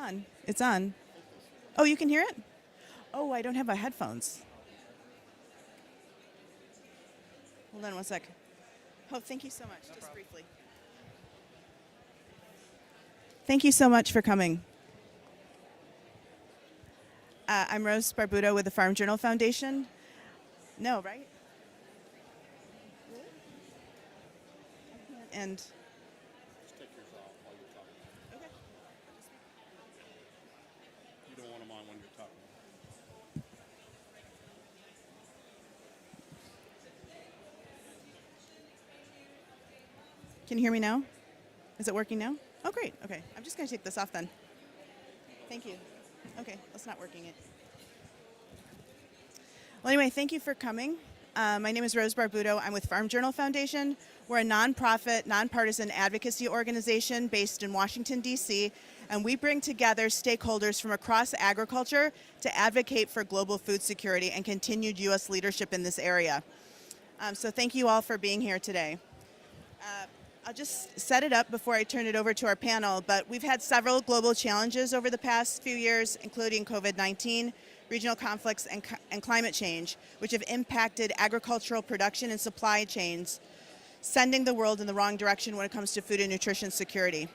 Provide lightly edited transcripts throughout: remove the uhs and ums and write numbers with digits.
on. It's on. Oh, you can hear it? Oh, I don't have my headphones. Hold on one sec. Oh, thank you so much. Just briefly. Thank you so much for coming. I'm Rose Barbuto with the Farm Journal Foundation. No, right? And Just take yours off while you're talking. okay. You don't want them on when you're talking. Can you hear me now? Is it working now? Oh, great. Okay. I'm just going to take this off then. Thank you. Okay, that's not working it. Well, anyway, thank you for coming. My name is Rose Barbuto. I'm with Farm Journal Foundation. We're a nonprofit, nonpartisan advocacy organization based in Washington, D.C., and we bring together stakeholders from across agriculture to advocate for global food security and continued U.S. leadership in this area. So thank you all for being here today. I'll just set it up before I turn it over to our panel, but we've had several global challenges over the past few years, including COVID-19, regional conflicts, and climate change, which have impacted agricultural production and supply chains, sending the world in the wrong direction when it comes to food and nutrition security.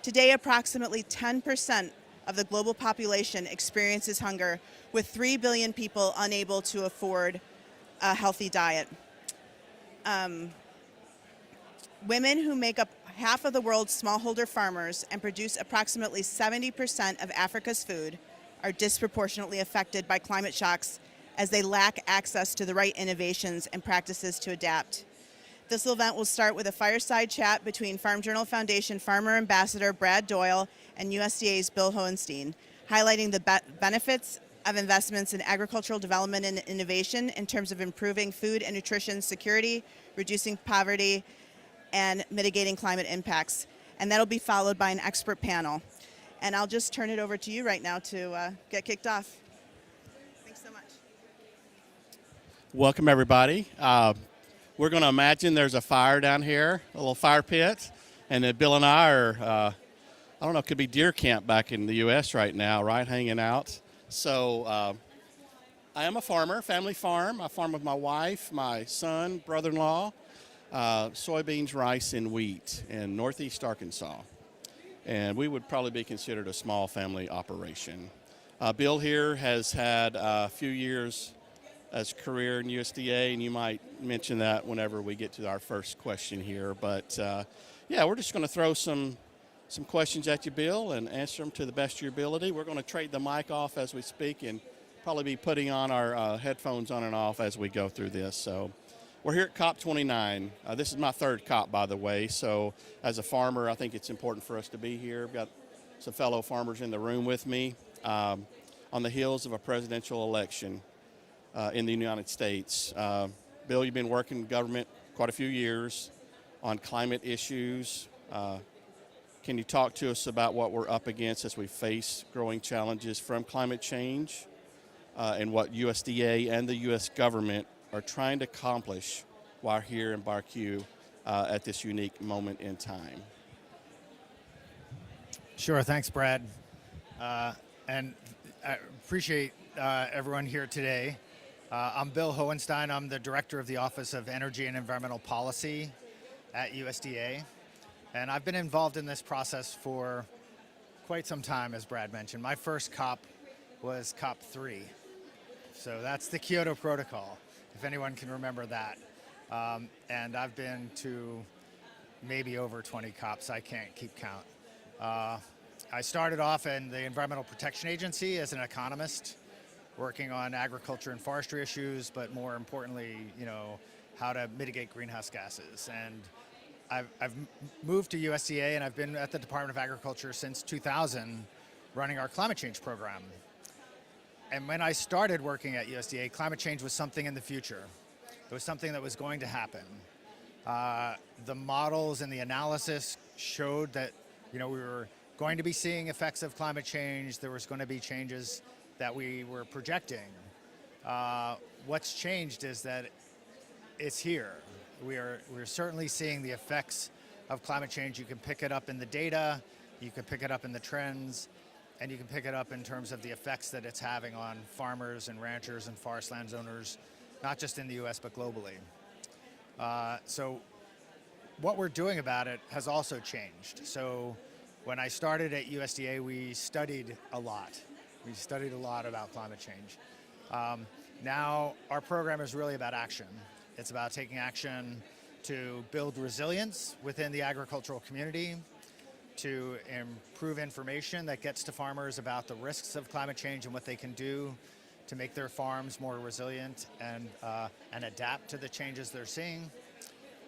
Today, approximately 10% of the global population experiences hunger, with 3 billion people unable to afford a healthy diet. Women, who make up half of the world's smallholder farmers and produce approximately 70% of Africa's food, are disproportionately affected by climate shocks as they lack access to the right innovations and practices to adapt. This event will start with a fireside chat between Farm Journal Foundation Farmer Ambassador Brad Doyle and USDA's Bill Hohenstein, highlighting the benefits of investments in agricultural development and innovation in terms of improving food and nutrition security, reducing poverty, and mitigating climate impacts. And that'll be followed by an expert panel. And I'll just turn it over to you right now to get kicked off. Thanks so much. Welcome, everybody. We're going to imagine there's a fire down here, a little fire pit, and that Bill and I are, I don't know, it could be deer camp back in the U.S. right now, right, hanging out. So I am a farmer, family farm. I farm with my wife, my son, brother-in-law, soybeans, rice, and wheat in northeast Arkansas. And we would probably be considered a small family operation. Bill here has had a few years as career in USDA, and you might mention that whenever we get to our first question here. But yeah, we're just going to throw some questions at you, Bill, and answer them to the best of your ability. We're going to trade the mic off as we speak and probably be putting on our headphones on and off as we go through this. So we're here at COP 29. This is my third COP, by the way. So as a farmer, I think it's important for us to be here. I've got some fellow farmers in the room with me on the heels of a presidential election in the United States. Bill, you've been working in government quite a few years on climate issues. Can you talk to us about what we're up against as we face growing challenges from climate change and what USDA and the U.S. government are trying to accomplish while here in Barque at this unique moment in time? Sure, thanks, Brad. And I appreciate everyone here today. I'm Bill Hohenstein. I'm the Director of the Office of Energy and Environmental Policy at USDA. And I've been involved in this process for quite some time, as Brad mentioned. My first COP was COP 3. So that's the Kyoto Protocol, if anyone can remember that. And I've been to maybe over 20 COPs. I can't keep count. I started off in the Environmental Protection Agency as an economist, working on agriculture and forestry issues, but more importantly, how to mitigate greenhouse gases. And I've moved to USDA, and I've been at the Department of Agriculture since 2000, running our climate change program. And when I started working at USDA, climate change was something in the future. It was something that was going to happen. The models and the analysis showed that we were going to be seeing effects of climate change. There was going to be changes that we were projecting. What's changed is that it's here. We're certainly seeing the effects of climate change. You can pick it up in the data, you can pick it up in the trends, and you can pick it up in terms of the effects that it's having on farmers and ranchers and forest lands owners, not just in the US, but globally. So what we're doing about it has also changed. So when I started at USDA, we studied a lot. We studied a lot about climate change. Now our program is really about action. It's about taking action to build resilience within the agricultural community, to improve information that gets to farmers about the risks of climate change and what they can do to make their farms more resilient and adapt to the changes they're seeing.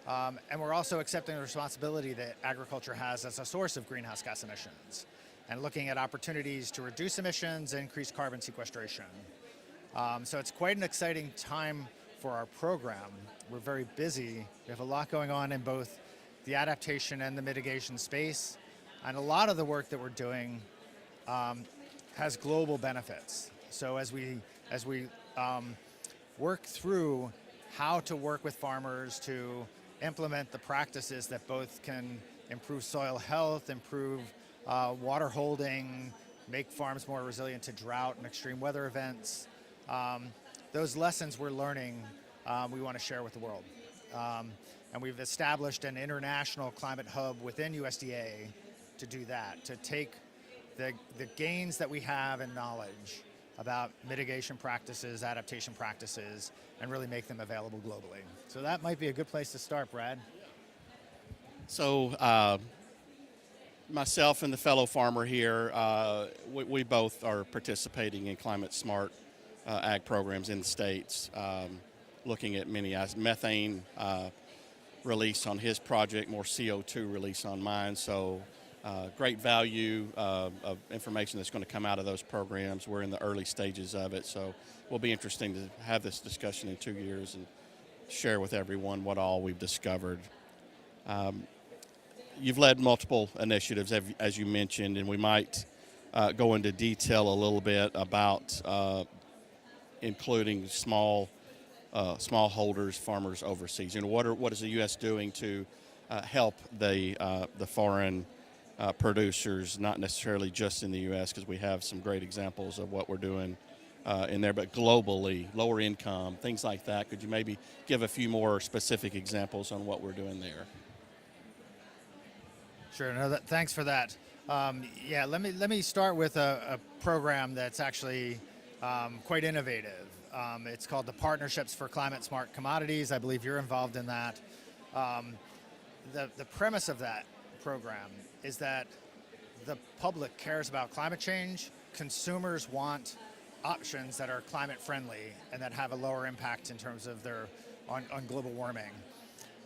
And we're also accepting the responsibility that agriculture has as a source of greenhouse gas emissions and looking at opportunities to reduce emissions and increase carbon sequestration. So it's quite an exciting time for our program. We're very busy. We have a lot going on in both the adaptation and the mitigation space. And a lot of the work that we're doing has global benefits. So as we work through how to work with farmers to implement the practices that both can improve soil health, improve water holding, make farms more resilient to drought and extreme weather events, those lessons we're learning, we want to share with the world. And we've established an international climate hub within USDA to do that, to take the gains that we have in knowledge about mitigation practices, adaptation practices, and really make them available globally. So that might be a good place to start, Brad. So myself and the fellow farmer here, we both are participating in climate smart ag programs in the States, looking at many methane release on his project, more CO2 release on mine. So great value of information that's going to come out of those programs. We're in the early stages of it, so will be interesting to have this discussion in 2 years and share with everyone what all we've discovered. You've led multiple initiatives, as you mentioned, and we might go into detail a little bit about including smallholders, farmers overseas. And what is the U.S. doing to help the foreign producers, not necessarily just in the U.S., because we have some great examples of what we're doing in there, but globally, lower income, things like that. Could you maybe give a few more specific examples on what we're doing there? Sure. No, thanks for that. Yeah, let me start with a program that's actually quite innovative. It's called the Partnerships for Climate Smart Commodities. I believe you're involved in that. The premise of that program is that the public cares about climate change. Consumers want options that are climate friendly and that have a lower impact in terms of on global warming,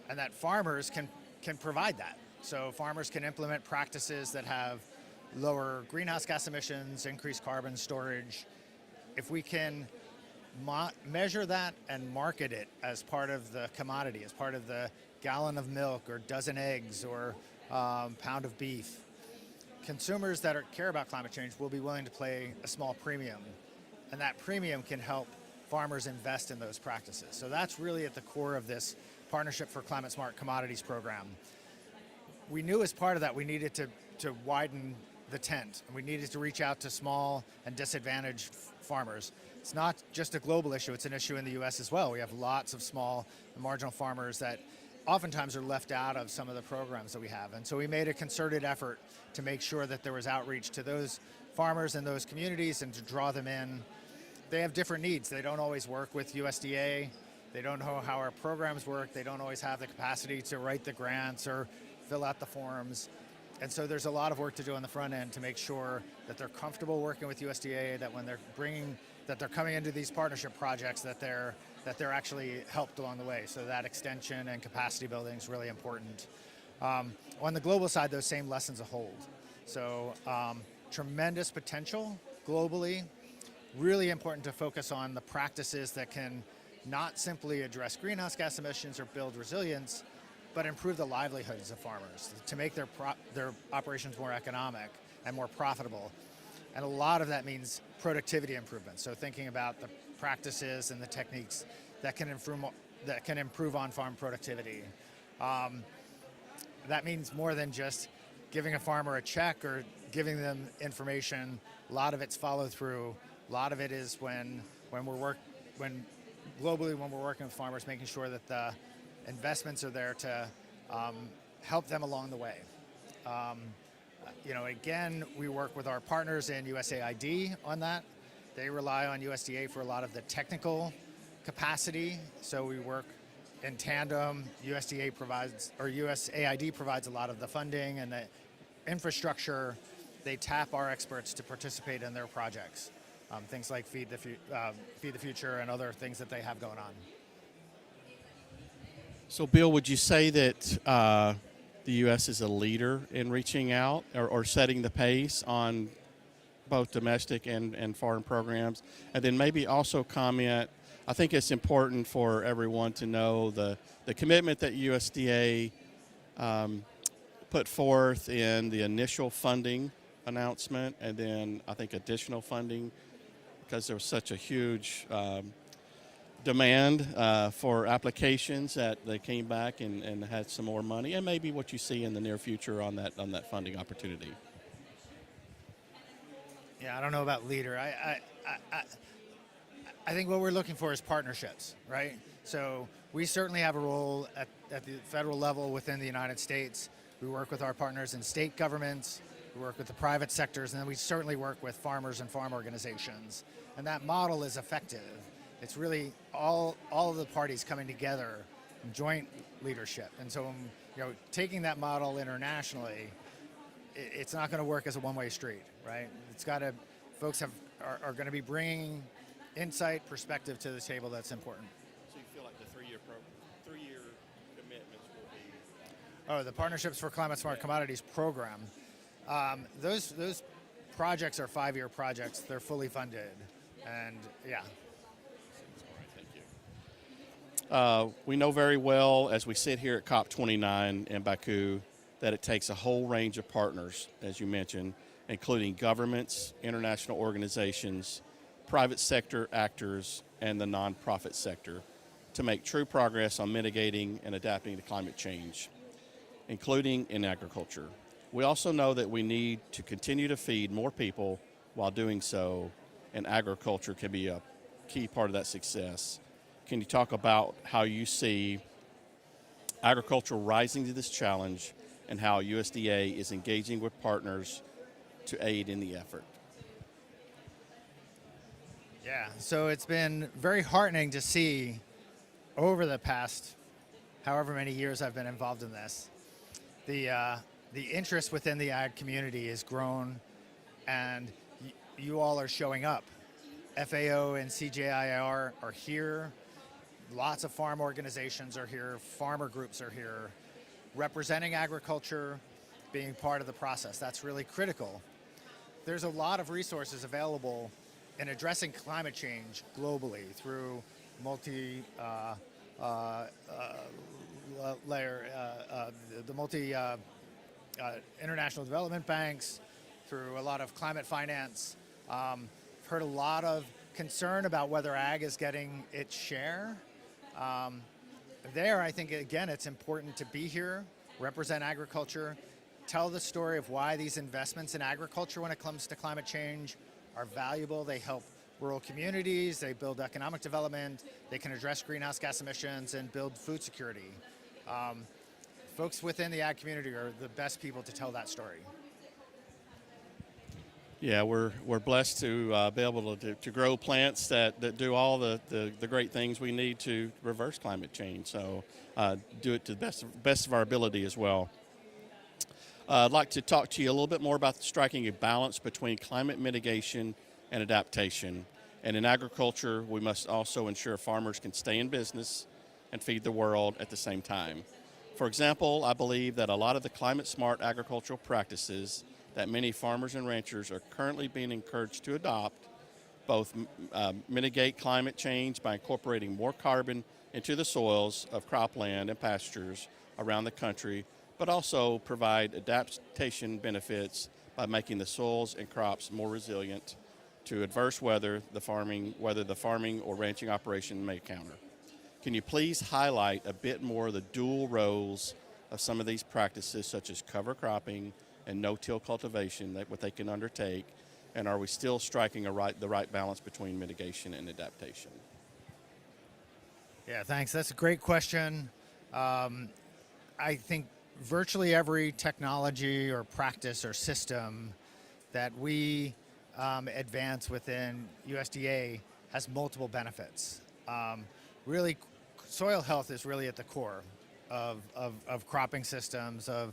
and that farmers can provide that. So farmers can implement practices that have lower greenhouse gas emissions, increased carbon storage. If we can measure that and market it as part of the commodity, as part of the gallon of milk or dozen eggs or pound of beef, consumers that care about climate change will be willing to pay a small premium, and that premium can help farmers invest in those practices. So that's really at the core of this Partnership for Climate Smart Commodities program. We knew as part of that we needed to widen the tent, and we needed to reach out to small and disadvantaged farmers. It's not just a global issue, it's an issue in the US as well. We have lots of small and marginal farmers that oftentimes are left out of some of the programs that we have. And so we made a concerted effort to make sure that there was outreach to those farmers and those communities and to draw them in. They have different needs. They don't always work with USDA. They don't know how our programs work. They don't always have the capacity to write the grants or fill out the forms. And so there's a lot of work to do on the front end to make sure that they're comfortable working with USDA, that when they're coming into these partnership projects, that they're actually helped along the way. So that extension and capacity building is really important. On the global side, those same lessons hold. So tremendous potential globally. Really important to focus on the practices that can not simply address greenhouse gas emissions or build resilience, but improve the livelihoods of farmers to make their operations more economic and more profitable. And a lot of that means productivity improvements. So thinking about the practices and the techniques that can improve on-farm productivity. That means more than just giving a farmer a check or giving them information. A lot of it's follow through. A lot of it is when globally when we're working with farmers, making sure that the investments are there to help them along the way. Again, we work with our partners in USAID on that. They rely on USDA for a lot of the technical capacity, so we work in tandem. USAID provides a lot of the funding and the infrastructure. They tap our experts to participate in their projects. Things like Feed the Future and other things that they have going on. So, Bill, would you say that the U.S. is a leader in reaching out or setting the pace on both domestic and foreign programs? And then maybe also comment, I think it's important for everyone to know the commitment that USDA put forth in the initial funding announcement, and then I think additional funding, because there was such a huge demand for applications that they came back and had some more money, and maybe what you see in the near future on that funding opportunity. Yeah, I don't know about leader. I think what we're looking for is partnerships, right? So we certainly have a role at the federal level within the United States. We work with our partners in state governments, we work with the private sectors, and then we certainly work with farmers and farm organizations. And that model is effective. It's really all of the parties coming together in joint leadership. And so, taking that model internationally, it's not going to work as a one-way street, right? It's got to, folks are going to be bringing insight, perspective to the table that's important. So you feel like the three-year commitments will be... Oh, the Partnerships for Climate Smart Commodities program. Those projects are 5-year projects. They're fully funded. And yeah. Thank you. We know very well as we sit here at COP29 in Baku that it takes a whole range of partners, as you mentioned, including governments, international organizations, private sector actors, and the nonprofit sector to make true progress on mitigating and adapting to climate change, including in agriculture. We also know that we need to continue to feed more people while doing so, and agriculture can be a key part of that success. Can you talk about how you see agriculture rising to this challenge and how USDA is engaging with partners to aid in the effort? Yeah, so it's been very heartening to see over the past however many years I've been involved in this, the interest within the ag community has grown, and you all are showing up. FAO and CGIAR are here. Lots of farm organizations are here. Farmer groups are here, representing agriculture, being part of the process. That's really critical. There's a lot of resources available in addressing climate change globally through international development banks, through a lot of climate finance. Heard a lot of concern about whether ag is getting its share. I think, again, it's important to be here, represent agriculture, tell the story of why these investments in agriculture when it comes to climate change are valuable. They help rural communities, they build economic development, they can address greenhouse gas emissions and build food security. Folks within the ag community are the best people to tell that story. Yeah, we're blessed to be able to grow plants that do all the great things we need to reverse climate change. So do it to the best of our ability as well. I'd like to talk to you a little bit more about striking a balance between climate mitigation and adaptation. And in agriculture, we must also ensure farmers can stay in business and feed the world at the same time. For example, I believe that a lot of the climate-smart agricultural practices that many farmers and ranchers are currently being encouraged to adopt both mitigate climate change by incorporating more carbon into the soils of cropland and pastures around the country, but also provide adaptation benefits by making the soils and crops more resilient to adverse weather the farming or ranching operation may encounter. Can you please highlight a bit more of the dual roles of some of these practices, such as cover cropping and no-till cultivation, that what they can undertake, and are we still striking the right balance between mitigation and adaptation? Yeah, thanks. That's a great question. I think virtually every technology or practice or system that we advance within USDA has multiple benefits. Really, soil health is really at the core of cropping systems, of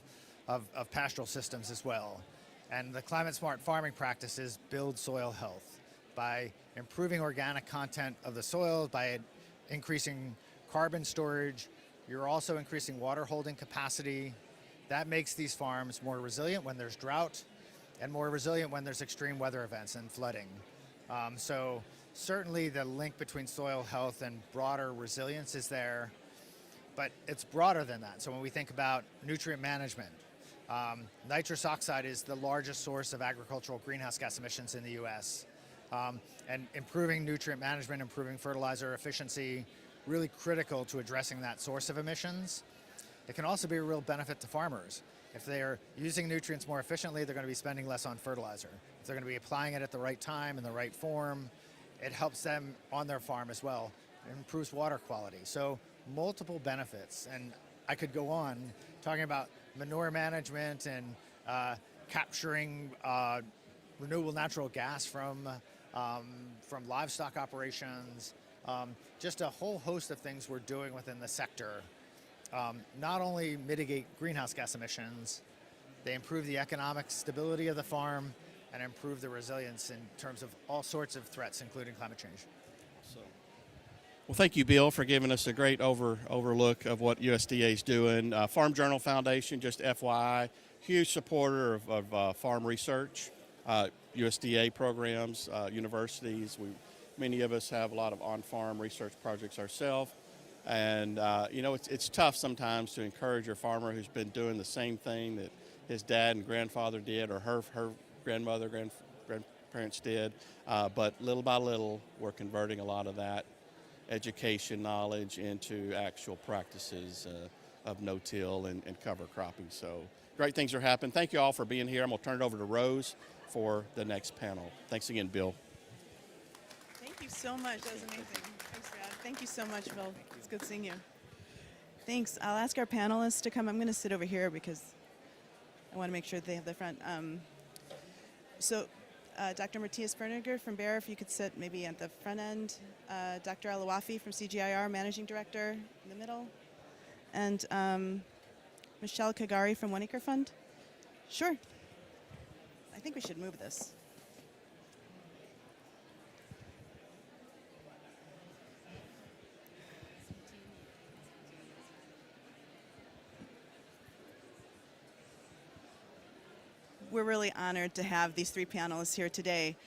pastoral systems as well. And the climate smart farming practices build soil health by improving organic content of the soil, by increasing carbon storage. You're also increasing water holding capacity. That makes these farms more resilient when there's drought and more resilient when there's extreme weather events and flooding. So certainly the link between soil health and broader resilience is there, but it's broader than that. So when we think about nutrient management, nitrous oxide is the largest source of agricultural greenhouse gas emissions in the US. And improving nutrient management, improving fertilizer efficiency, really critical to addressing that source of emissions. It can also be a real benefit to farmers. If they are using nutrients more efficiently, they're going to be spending less on fertilizer. If they're going to be applying it at the right time in the right form, it helps them on their farm as well. It improves water quality. So multiple benefits. And I could go on talking about manure management and capturing renewable natural gas from livestock operations. Just a whole host of things we're doing within the sector. Not only mitigate greenhouse gas emissions, they improve the economic stability of the farm and improve the resilience in terms of all sorts of threats, including climate change. Well, thank you, Bill, for giving us a great overlook of what USDA is doing. Farm Journal Foundation, just FYI, huge supporter of farm research, USDA programs, universities. Many of us have a lot of on-farm research projects ourselves. And, it's tough sometimes to encourage your farmer who's been doing the same thing that his dad and grandfather did, or her grandmother, grandparents did. But little by little, we're converting a lot of that education knowledge into actual practices of no-till and cover cropping. So great things are happening. Thank you all for being here. I'm going to turn it over to Rose for the next panel. Thanks again, Bill. Thank you so much. That was amazing. Thanks, Brad. Thank you so much, Bill. It's good seeing you. Thanks. I'll ask our panelists to come. I'm going to sit over here because I want to make sure they have the front. Dr. Matthias Berniger from Bayer, if you could sit maybe at the front end. Dr. Alawafi from CGIAR, Managing Director, in the middle. And Michelle Kagari from One Acre Fund. Sure. I think we should move this. We're really honored to have these three panelists here today.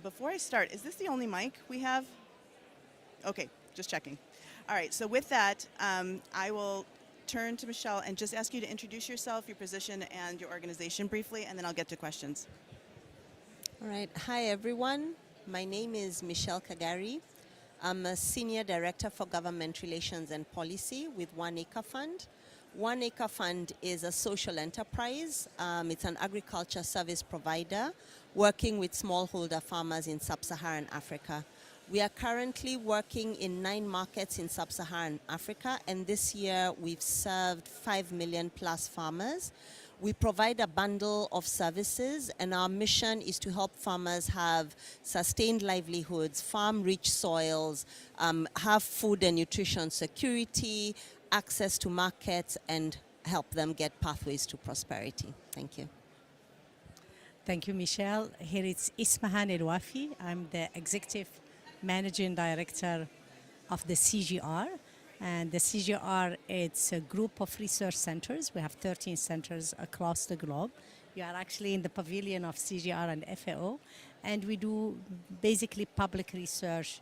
Before I start, is this the only mic we have? Okay, just checking. All right, so with that, I will turn to Michelle and just ask you to introduce yourself, your position, and your organization briefly, and then I'll get to questions. All right. Hi, everyone. My name is Michelle Kagari. I'm a Senior Director for Government Relations and Policy with One Acre Fund. One Acre Fund is a social enterprise. It's an agriculture service provider working with smallholder farmers in sub-Saharan Africa. We are currently working in 9 markets in sub-Saharan Africa, and this year we've served 5 million plus farmers. We provide a bundle of services, and our mission is to help farmers have sustained livelihoods, farm rich soils, have food and nutrition security, access to markets, and help them get pathways to prosperity. Thank you. Thank you, Michelle. Here is Ismahan El-Wafi. I'm the Executive Managing Director of the CGIAR. And the CGIAR, it's a group of research centers. We have 13 centers across the globe. You are actually in the pavilion of CGIAR and FAO. And we do basically public research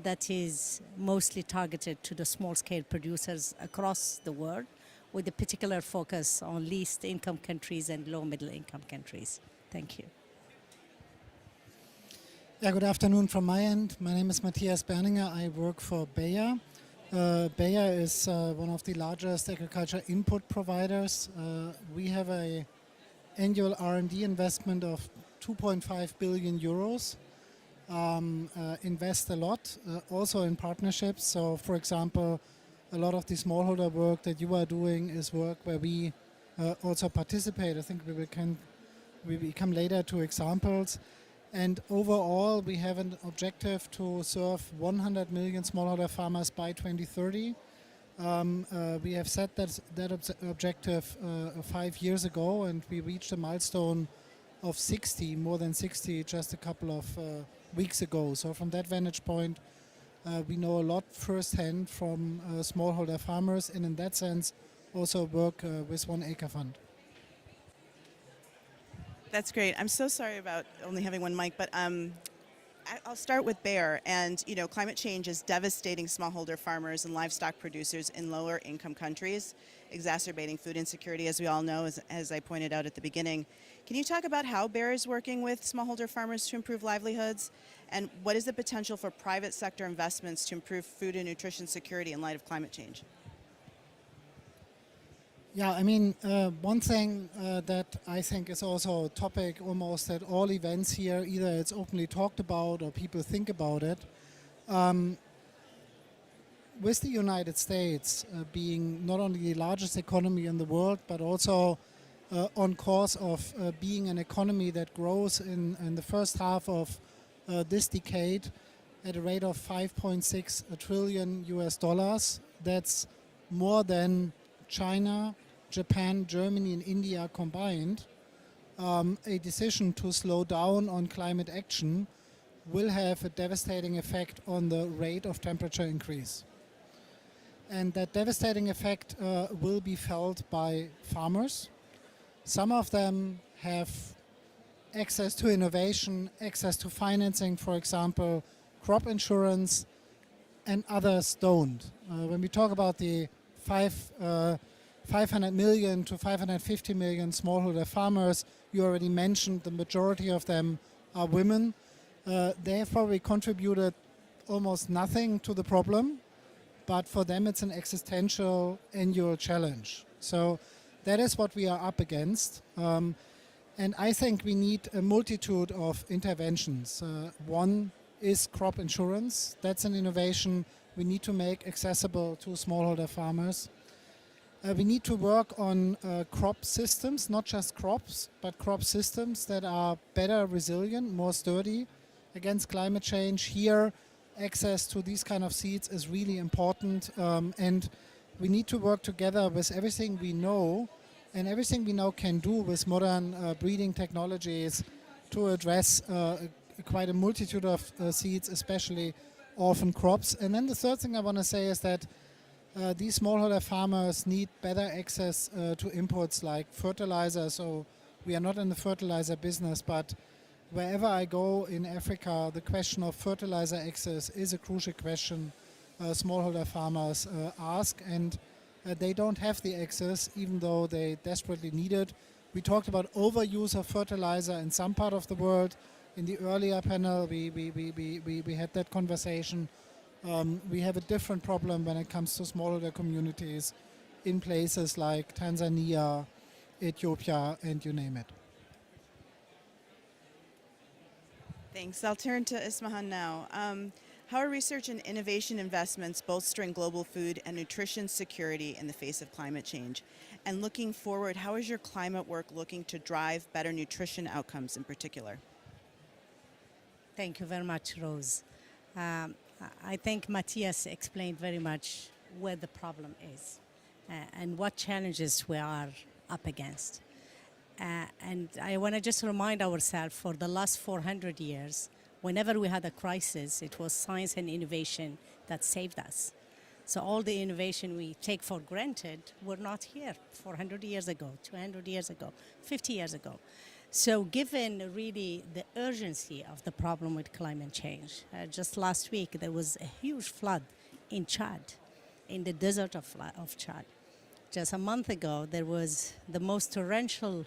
that is mostly targeted to the small-scale producers across the world, with a particular focus on least income countries and low-middle income countries. Thank you. Yeah, good afternoon from my end. My name is Matthias Berninger. I work for Bayer. Bayer is one of the largest agriculture input providers. We have a annual R&D investment of 2.5 billion euros. Invest a lot, also in partnerships. So, for example, a lot of the smallholder work that you are doing is work where we also participate. I think we come later to examples. And overall, we have an objective to serve 100 million smallholder farmers by 2030. We have set that objective 5 years ago, and we reached a milestone of 60, more than 60, just a couple of weeks ago. So from that vantage point, we know a lot firsthand from smallholder farmers, and in that sense, also work with One Acre Fund. That's great. I'm so sorry about only having one mic, but I'll start with Bayer. And climate change is devastating smallholder farmers and livestock producers in lower income countries, exacerbating food insecurity, as we all know, as I pointed out at the beginning. Can you talk about how Bayer is working with smallholder farmers to improve livelihoods? And what is the potential for private sector investments to improve food and nutrition security in light of climate change? Yeah, I mean, one thing that I think is also a topic almost at all events here, either it's openly talked about or people think about it. With the United States being not only the largest economy in the world, but also on course of being an economy that grows in the first half of this decade at a rate of 5.6 trillion US dollars. That's more than China, Japan, Germany, and India combined. A decision to slow down on climate action will have a devastating effect on the rate of temperature increase. And that devastating effect will be felt by farmers. Some of them have access to innovation, access to financing, for example, crop insurance, and others don't. When we talk about the 500 million to 550 million smallholder farmers, you already mentioned the majority of them are women. They have probably contributed almost nothing to the problem, but for them it's an existential annual challenge. So that is what we are up against. And I think we need a multitude of interventions. One is crop insurance. That's an innovation we need to make accessible to smallholder farmers. We need to work on crop systems, not just crops, but crop systems that are better resilient, more sturdy against climate change. Here, access to these kind of seeds is really important, and we need to work together with everything we know and everything we now can do with modern breeding technologies to address quite a multitude of seeds, especially orphan crops. And then the third thing I want to say is that these smallholder farmers need better access to inputs like fertilizer. So we are not in the fertilizer business, but wherever I go in Africa, the question of fertilizer access is a crucial question smallholder farmers ask, and they don't have the access even though they desperately need it. We talked about overuse of fertilizer in some part of the world. In the earlier panel, we had that conversation. We have a different problem when it comes to smallholder communities in places like Tanzania, Ethiopia, and you name it. Thanks. I'll turn to Ismahan now. How are research and innovation investments bolstering global food and nutrition security in the face of climate change? And looking forward, how is your climate work looking to drive better nutrition outcomes in particular? Thank you very much, Rose. I think Matthias explained very much where the problem is and what challenges we are up against. And I want to just remind ourselves, for the last 400 years, whenever we had a crisis, it was science and innovation that saved us. So all the innovation we take for granted were not here 400 years ago, 200 years ago, 50 years ago. So given really the urgency of the problem with climate change, just last week there was a huge flood in Chad, in the desert of Chad. Just a month ago there was the most torrential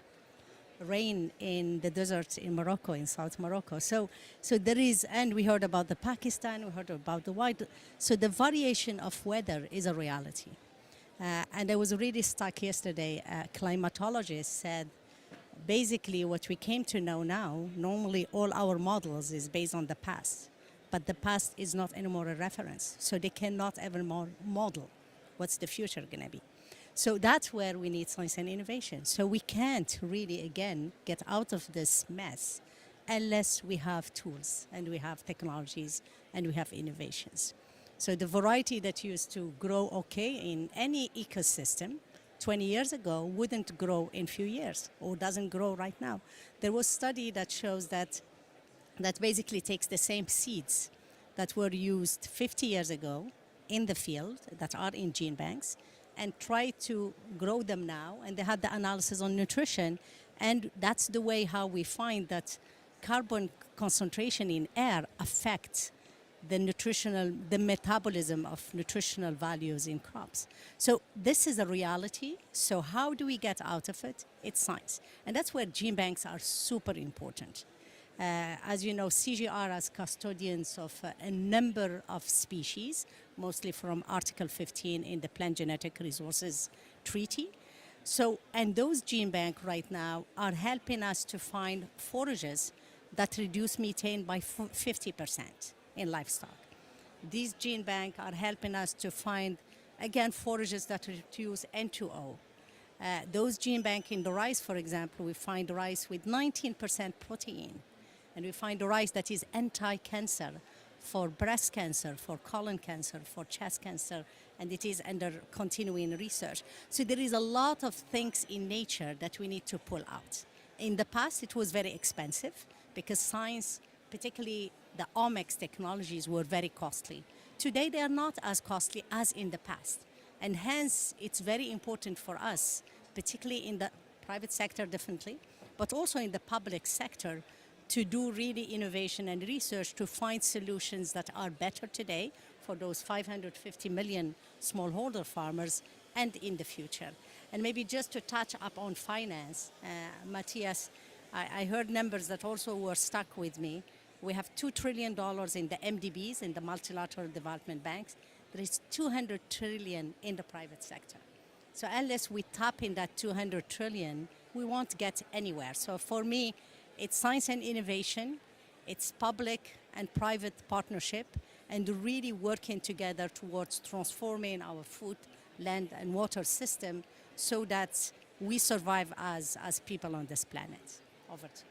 rain in the desert in Morocco, in South Morocco. So there is, and we heard about the Pakistan, we heard about the white. So the variation of weather is a reality. And I was really stuck yesterday. A climatologist said, basically what we came to know now, normally all our models is based on the past, but the past is not anymore a reference, so they cannot ever more model what's the future going to be. So that's where we need science and innovation. So we can't really, again, get out of this mess unless we have tools and we have technologies and we have innovations. So the variety that used to grow okay in any ecosystem 20 years ago wouldn't grow in few years or doesn't grow right now. There was a study that shows that basically takes the same seeds that were used 50 years ago in the field that are in gene banks and try to grow them now. And they had the analysis on nutrition. And that's the way how we find that carbon concentration in air affects the metabolism of nutritional values in crops. So this is a reality. So how do we get out of it? It's science. And that's where gene banks are super important. As you know, CGIAR as custodians of a number of species, mostly from Article 15 in the Plant Genetic Resources Treaty. So, and those gene banks right now are helping us to find forages that reduce methane by 50% in livestock. These gene banks are helping us to find, again, forages that reduce N2O. Those gene banks in the rice, for example, we find rice with 19% protein. And we find a rice that is anti-cancer for breast cancer, for colon cancer, for chest cancer, and it is under continuing research. So there is a lot of things in nature that we need to pull out. In the past, it was very expensive because science, particularly the omics technologies, were very costly. Today, they are not as costly as in the past. And hence, it's very important for us, particularly in the private sector, definitely, but also in the public sector, to do really innovation and research to find solutions that are better today for those 550 million smallholder farmers and in the future. And maybe just to touch up on finance, Matthias, I heard numbers that also were stuck with me. We have $2 trillion in the MDBs, in the multilateral development banks. There is 200 trillion in the private sector. So unless we tap in that 200 trillion, we won't get anywhere. So for me, it's science and innovation, it's public and private partnership, and really working together towards transforming our food, land, and water system so that we survive as people on this planet. Over to you.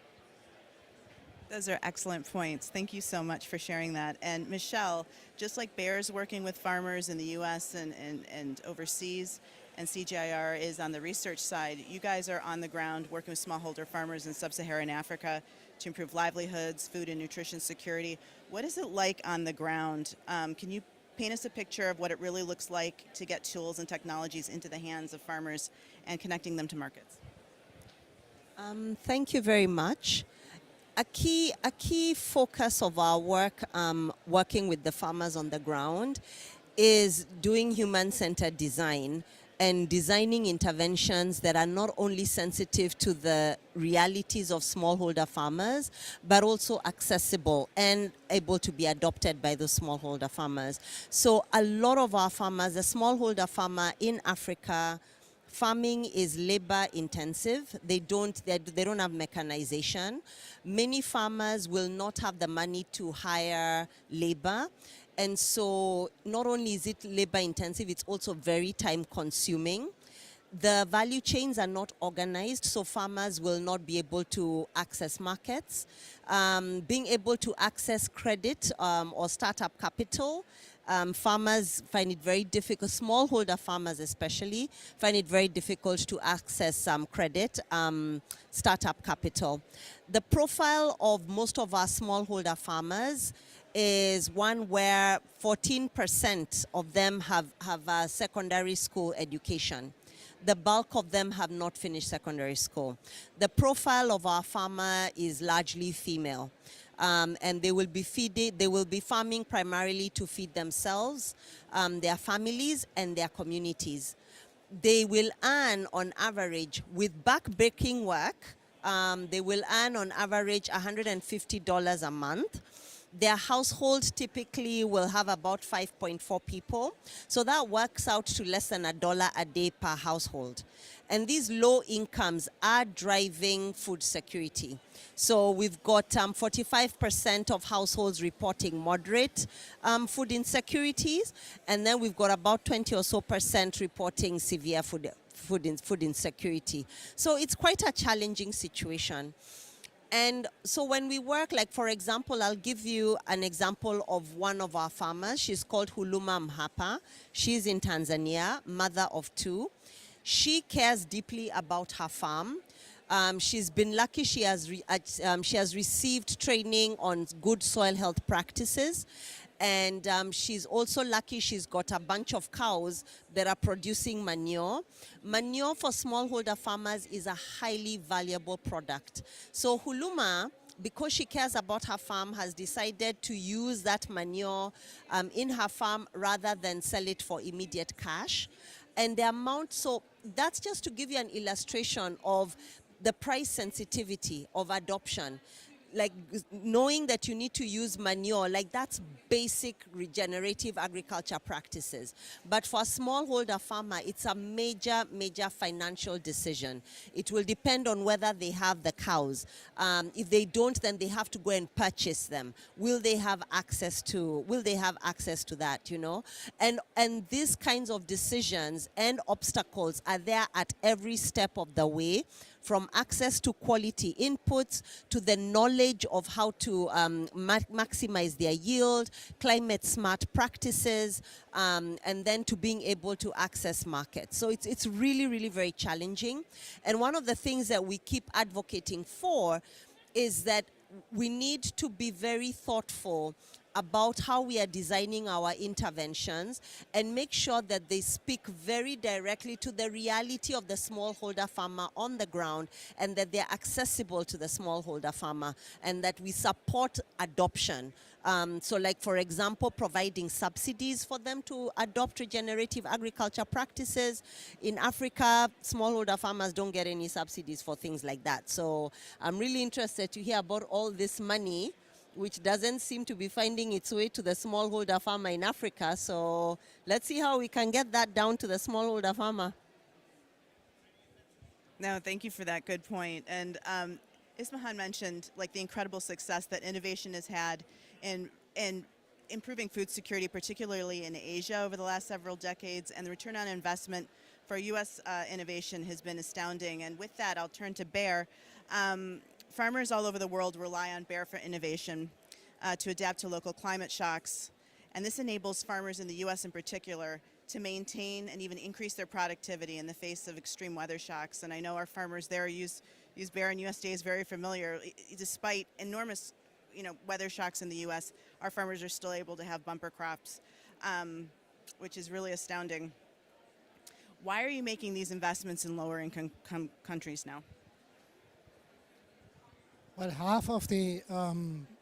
Those are excellent points. Thank you so much for sharing that. And Michelle, just like Bayer's working with farmers in the US and overseas, and CGIAR is on the research side, you guys are on the ground working with smallholder farmers in sub-Saharan Africa to improve livelihoods, food and nutrition security. What is it like on the ground? Can you paint us a picture of what it really looks like to get tools and technologies into the hands of farmers and connecting them to markets? Thank you very much. A key focus of our work, working with the farmers on the ground, is doing human-centered design and designing interventions that are not only sensitive to the realities of smallholder farmers, but also accessible and able to be adopted by the smallholder farmers. So a lot of our farmers, the smallholder farmer in Africa, farming is labor intensive. They don't have mechanization. Many farmers will not have the money to hire labor. And so not only is it labor intensive, it's also very time consuming. The value chains are not organized, so farmers will not be able to access markets. Being able to access credit or startup capital, farmers find it very difficult, smallholder farmers especially, find it very difficult to access credit, startup capital. The profile of most of our smallholder farmers is one where 14% of them have a secondary school education. The bulk of them have not finished secondary school. The profile of our farmer is largely female. And they will be farming primarily to feed themselves, their families, and their communities. They will earn on average, with back-breaking work, they will earn on average $150 a month. Their household typically will have about 5.4 people. So that works out to less than $1 a day per household. And these low incomes are driving food security. So we've got 45% of households reporting moderate food insecurities, and then we've got about 20 or so percent reporting severe food insecurity. So it's quite a challenging situation. And so when we work, like for example, I'll give you an example of one of our farmers. She's called Huluma Mhapa. She's in Tanzania, mother of 2. She cares deeply about her farm. She's been lucky. She has received training on good soil health practices. And she's also lucky she's got a bunch of cows that are producing manure. Manure for smallholder farmers is a highly valuable product. So Huluma, because she cares about her farm, has decided to use that manure in her farm rather than sell it for immediate cash. And the amount, so that's just to give you an illustration of the price sensitivity of adoption. Like knowing that you need to use manure, like that's basic regenerative agriculture practices. But for a smallholder farmer, it's a major, major financial decision. It will depend on whether they have the cows. If they don't, then they have to go and purchase them. Will they have access to that, you know? And these kinds of decisions and obstacles are there at every step of the way, from access to quality inputs to the knowledge of how to maximize their yield, climate smart practices, and then to being able to access markets. So it's really, really very challenging. And one of the things that we keep advocating for is that we need to be very thoughtful about how we are designing our interventions and make sure that they speak very directly to the reality of the smallholder farmer on the ground, and that they're accessible to the smallholder farmer, and that we support adoption. So like, for example, providing subsidies for them to adopt regenerative agriculture practices. In Africa, smallholder farmers don't get any subsidies for things like that. So I'm really interested to hear about all this money which doesn't seem to be finding its way to the smallholder farmer in Africa. So let's see how we can get that down to the smallholder farmer. No, thank you for that good point. And Ismahan mentioned like the incredible success that innovation has had in improving food security, particularly in Asia over the last several decades, and the return on investment for U.S. Innovation has been astounding. And with that, I'll turn to Bear. Farmers all over the world rely on Bear for innovation to adapt to local climate shocks. And this enables farmers in the U.S. in particular to maintain and even increase their productivity in the face of extreme weather shocks. And I know our farmers there use Bear, and USDA is very familiar. Despite enormous weather shocks in the U.S., our farmers are still able to have bumper crops, which is really astounding. Why are you making these investments in lower income countries now? Well, half of the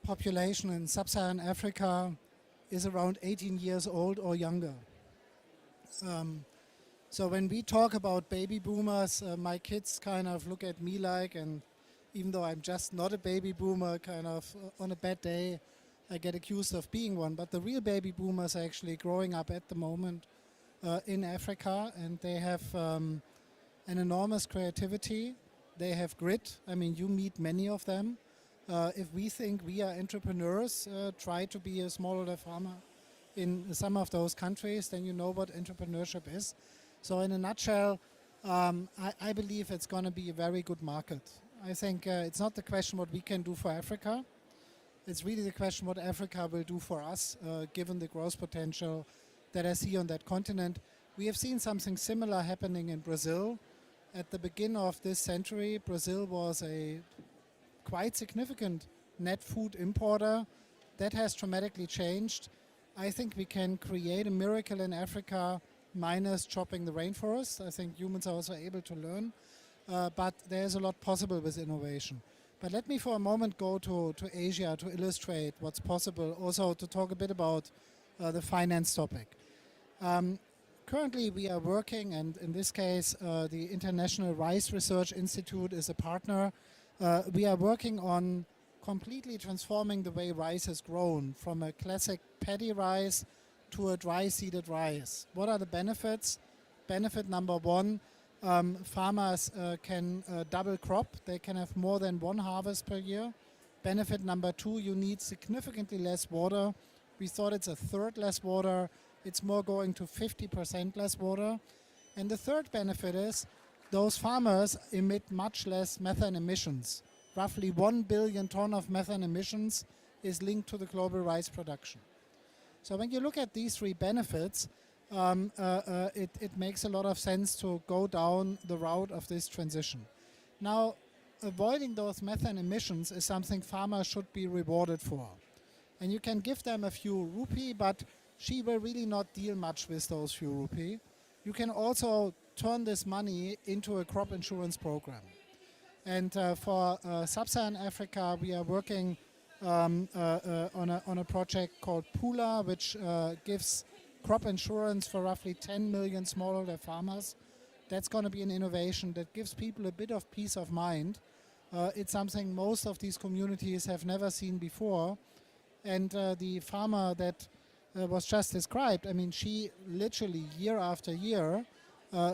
population in sub-Saharan Africa is around 18 years old or younger. So when we talk about baby boomers, my kids kind of look at me like, and even though I'm just not a baby boomer, kind of on a bad day, I get accused of being one. But the real baby boomers are actually growing up at the moment in Africa, and they have an enormous creativity. They have grit. I mean, you meet many of them. If we think we are entrepreneurs, try to be a smallholder farmer in some of those countries, then you know what entrepreneurship is. So in a nutshell, I believe it's going to be a very good market. I think it's not the question what we can do for Africa. It's really the question what Africa will do for us, given the growth potential that I see on that continent. We have seen something similar happening in Brazil. At the beginning of this century, Brazil was a quite significant net food importer. That has dramatically changed. I think we can create a miracle in Africa minus chopping the rainforest. I think humans are also able to learn. But there's a lot possible with innovation. But let me for a moment go to Asia to illustrate what's possible, also to talk a bit about the finance topic. Currently we are working, and in this case the International Rice Research Institute is a partner. We are working on completely transforming the way rice is grown from a classic paddy rice to a dry seeded rice. What are the benefits? Benefit number one, farmers can double crop. They can have more than one harvest per year. Benefit number two, you need significantly less water. We thought it's a third less water. It's more going to 50% less water. And the third benefit is those farmers emit much less methane emissions. Roughly 1 billion ton of methane emissions is linked to the global rice production. So when you look at these three benefits, it makes a lot of sense to go down the route of this transition. Now, avoiding those methane emissions is something farmers should be rewarded for. And you can give them a few rupee, but she will really not deal much with those few rupee. You can also turn this money into a crop insurance program. And for Sub-Saharan Africa, we are working on a project called Pula, which gives crop insurance for roughly 10 million smallholder farmers. That's going to be an innovation that gives people a bit of peace of mind. It's something most of these communities have never seen before. And the farmer that was just described, I mean, she literally year after year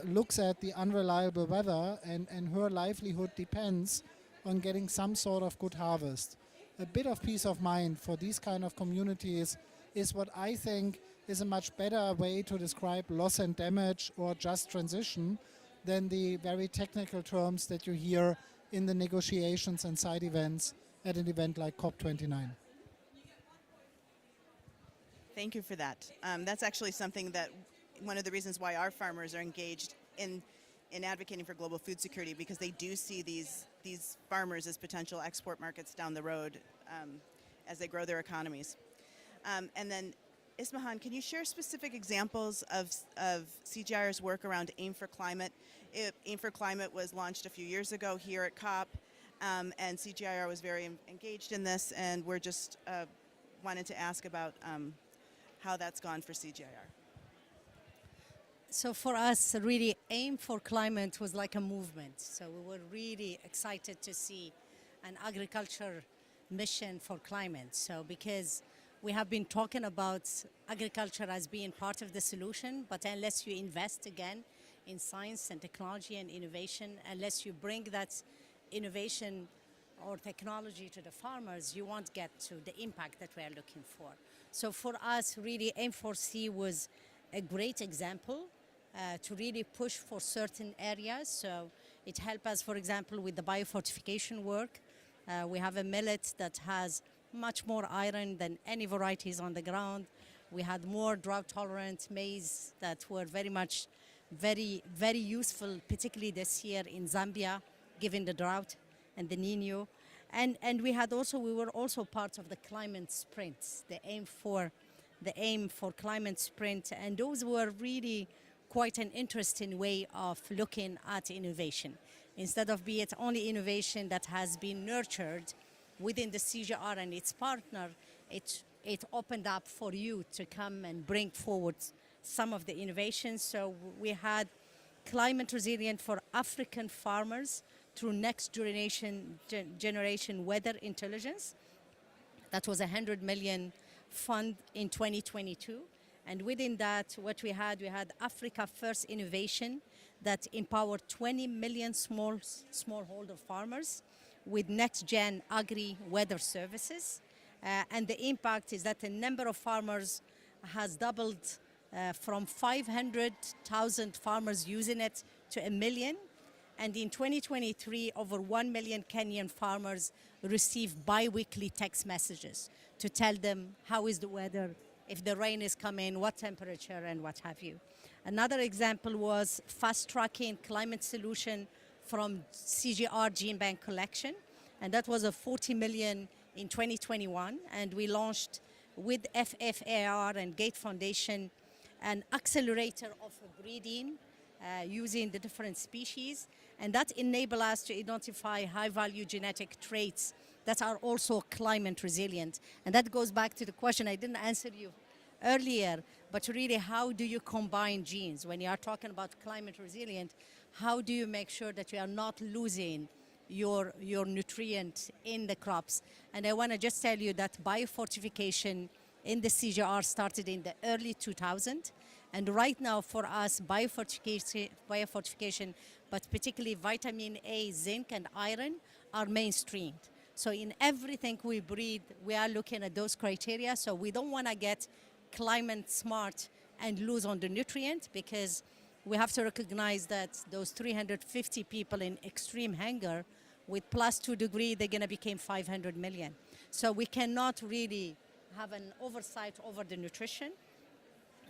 looks at the unreliable weather, and her livelihood depends on getting some sort of good harvest. A bit of peace of mind for these kind of communities is what I think is a much better way to describe loss and damage or just transition than the very technical terms that you hear in the negotiations and side events at an event like COP29. Thank you for that. That's actually something that one of the reasons why our farmers are engaged in advocating for global food security, because they do see these farmers as potential export markets down the road as they grow their economies. And then, Ismahan, can you share specific examples of CGIAR's work around Aim for Climate? Aim for Climate was launched a few years ago here at COP, and CGIAR was very engaged in this, and we're just wanted to ask about how that's gone for CGIAR. So for us, really, Aim for Climate was like a movement. So we were really excited to see an agriculture mission for climate. So because we have been talking about agriculture as being part of the solution, but unless you invest again in science and technology and innovation, unless you bring that innovation or technology to the farmers, you won't get to the impact that we are looking for. So for us, really, Aim4C was a great example to really push for certain areas. So it helped us, for example, with the biofortification work. We have a millet that has much more iron than any varieties on the ground. We had more drought-tolerant maize that were very useful, particularly this year in Zambia, given the drought and the Nino. And we were also part of the climate sprints, the Aim for Climate Sprint, and those were really quite an interesting way of looking at innovation. Instead of be it only innovation that has been nurtured within the CGIAR and its partner, it opened up for you to come and bring forward some of the innovations. So we had climate resilient for African farmers through next generation weather intelligence. That was a 100 million fund in 2022. And within that, what we had Africa First Innovation that empowered 20 million smallholder farmers with next-gen agri-weather services. And the impact is that the number of farmers has doubled from 500,000 farmers using it to 1 million. And in 2023, over 1 million Kenyan farmers receive bi-weekly text messages to tell them how is the weather, if the rain is coming, what temperature, and what have you. Another example was fast-tracking climate solution from CGIAR Gene Bank collection, and that was a 40 million in 2021, and we launched with FFAR and Gate Foundation an accelerator of breeding using the different species, and that enabled us to identify high-value genetic traits that are also climate resilient. And that goes back to the question I didn't answer you earlier, but really, how do you combine genes? When you are talking about climate resilient, how do you make sure that you are not losing your nutrient in the crops. And I want to just tell you that biofortification in the CGIAR started in the early 2000s. And right now for us, biofortification, but particularly vitamin A, zinc, and iron are mainstreamed. So in everything we breed, we are looking at those criteria. So we don't want to get climate smart and lose on the nutrient, because we have to recognize that those 350 people in extreme hunger with +2 degrees, they're going to become 500 million. So we cannot really have an oversight over the nutrition.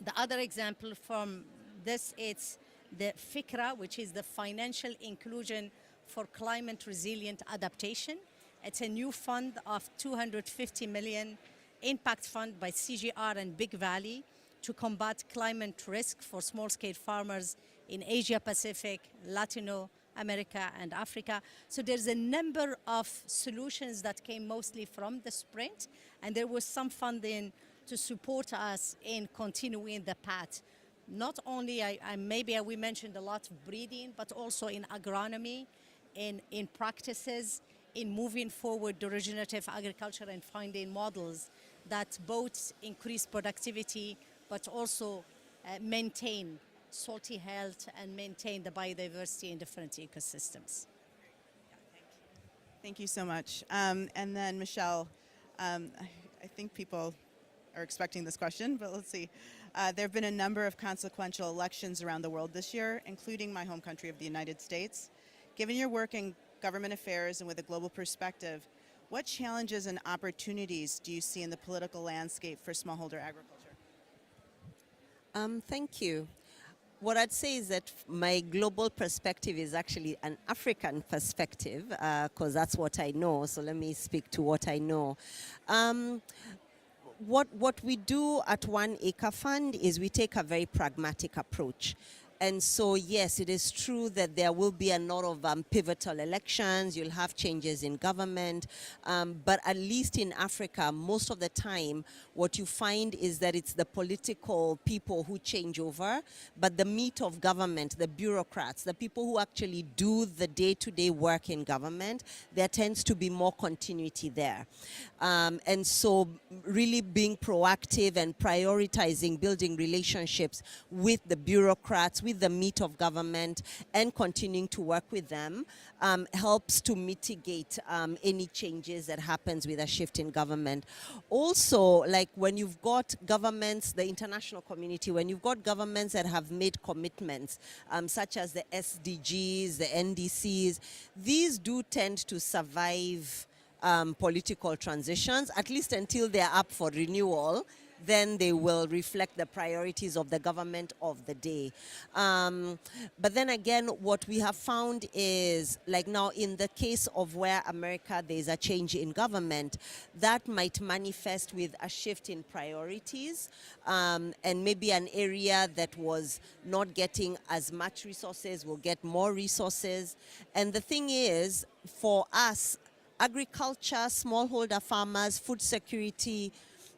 The other example from this, it's the FICRA, which is the Financial Inclusion for Climate Resilient Adaptation. It's a new fund of 250 million impact fund by CGIAR and Big Valley to combat climate risk for small-scale farmers in Asia Pacific, Latino America, and Africa. So there's a number of solutions that came mostly from the sprint, and there was some funding to support us in continuing the path. Not only, we mentioned a lot of breeding, but also in agronomy, in practices, in moving forward the regenerative agriculture and finding models that both increase productivity, but also maintain salty health and maintain the biodiversity in different ecosystems. Thank you so much. And then Michelle, I think people are expecting this question, but let's see. There have been a number of consequential elections around the world this year, including my home country of the United States. Given your work in government affairs and with a global perspective, what challenges and opportunities do you see in the political landscape for smallholder agriculture? Thank you. What I'd say is that my global perspective is actually an African perspective, because that's what I know. So let me speak to what I know. What we do at One Acre Fund is we take a very pragmatic approach. And so, yes, it is true that there will be a lot of pivotal elections. You'll have changes in government. But at least in Africa, most of the time, what you find is that it's the political people who change over. But the meat of government, the bureaucrats, the people who actually do the day-to-day work in government, there tends to be more continuity there. And so really being proactive and prioritizing building relationships with the bureaucrats, with the meat of government, and continuing to work with them helps to mitigate any changes that happens with a shift in government. Also, like when you've got governments, the international community, when you've got governments that have made commitments, such as the SDGs, the NDCs, these do tend to survive political transitions, at least until they're up for renewal. Then they will reflect the priorities of the government of the day. But then again, what we have found is, like now in the case of where America, there's a change in government, that might manifest with a shift in priorities, and maybe an area that was not getting as much resources will get more resources. And the thing is, for us, agriculture, smallholder farmers, food security,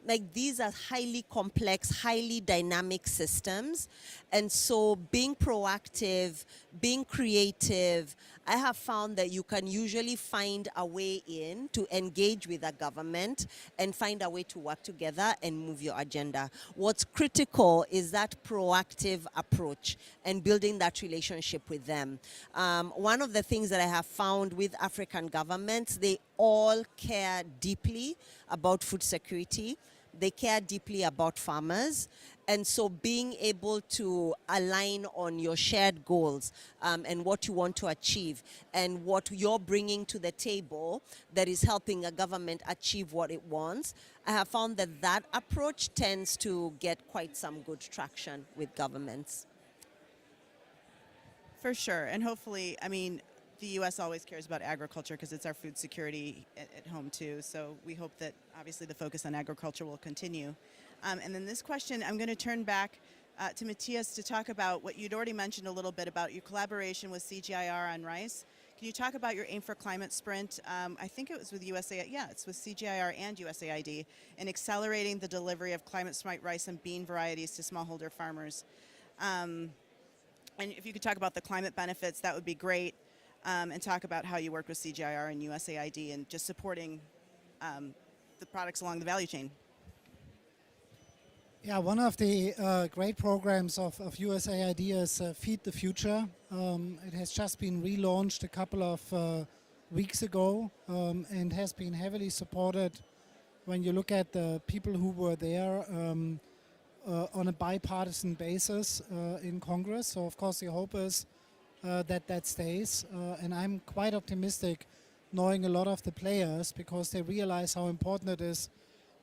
like these are highly complex, highly dynamic systems. And so being proactive, being creative, I have found that you can usually find a way in to engage with a government and find a way to work together and move your agenda. What's critical is that proactive approach and building that relationship with them. One of the things that I have found with African governments, they all care deeply about food security. They care deeply about farmers. And so being able to align on your shared goals and what you want to achieve and what you're bringing to the table that is helping a government achieve what it wants, I have found that that approach tends to get quite some good traction with governments. For sure. And hopefully, I mean, the U.S. always cares about agriculture because it's our food security at home too. So we hope that obviously the focus on agriculture will continue. And then this question, I'm going to turn back to Matthias to talk about what you'd already mentioned a little bit about your collaboration with CGIAR on rice. Can you talk about your Aim for Climate Sprint? I think it was with USAID. Yeah, it's with CGIAR and USAID in accelerating the delivery of climate-smart rice and bean varieties to smallholder farmers. And if you could talk about the climate benefits, that would be great. and talk about how you work with CGIAR and USAID and just supporting the products along the value chain. Yeah, one of the great programs of USAID is Feed the Future. It has just been relaunched a couple of weeks ago and has been heavily supported when you look at the people who were there on a bipartisan basis in Congress. So of course the hope is that that stays. And I'm quite optimistic knowing a lot of the players because they realize how important it is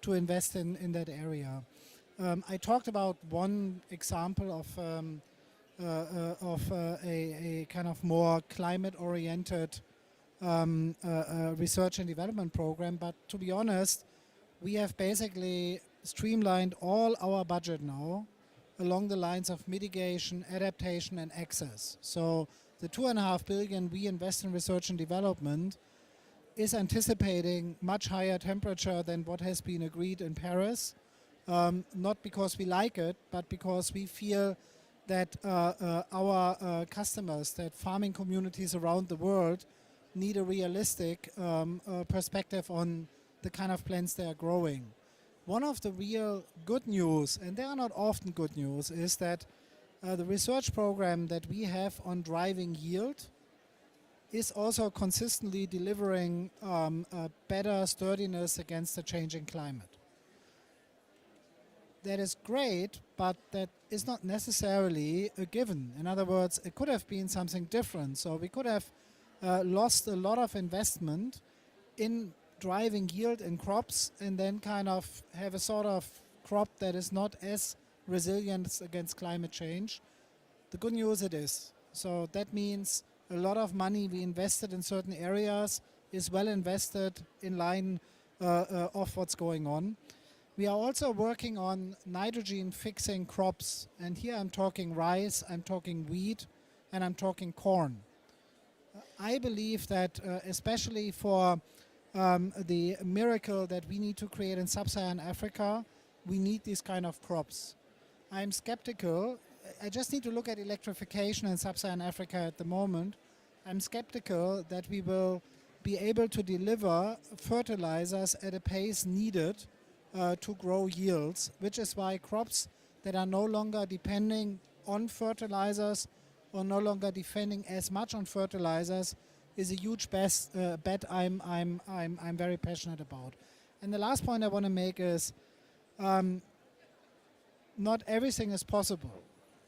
to invest in that area. I talked about one example of a kind of more climate-oriented research and development program, but to be honest, we have basically streamlined all our budget now along the lines of mitigation, adaptation, and access. So the 2.5 billion we invest in research and development is anticipating much higher temperature than what has been agreed in Paris. Not because we like it, but because we feel that our customers, that farming communities around the world need a realistic perspective on the kind of plants they are growing. One of the real good news, and they are not often good news, is that the research program that we have on driving yield is also consistently delivering a better sturdiness against the changing climate. That is great, but that is not necessarily a given. In other words, it could have been something different. So we could have lost a lot of investment in driving yield in crops and then kind of have a sort of crop that is not as resilient against climate change. The good news it is. So that means a lot of money we invested in certain areas is well invested in line of what's going on. We are also working on nitrogen fixing crops, and here I'm talking rice, I'm talking wheat, and I'm talking corn. I believe that especially for the miracle that we need to create in sub-Saharan Africa, we need these kind of crops. I'm skeptical. I just need to look at electrification in sub-Saharan Africa at the moment. I'm skeptical that we will be able to deliver fertilizers at a pace needed to grow yields, which is why crops that are no longer depending on fertilizers or no longer depending as much on fertilizers is a huge bet I'm very passionate about. And the last point I want to make is not everything is possible.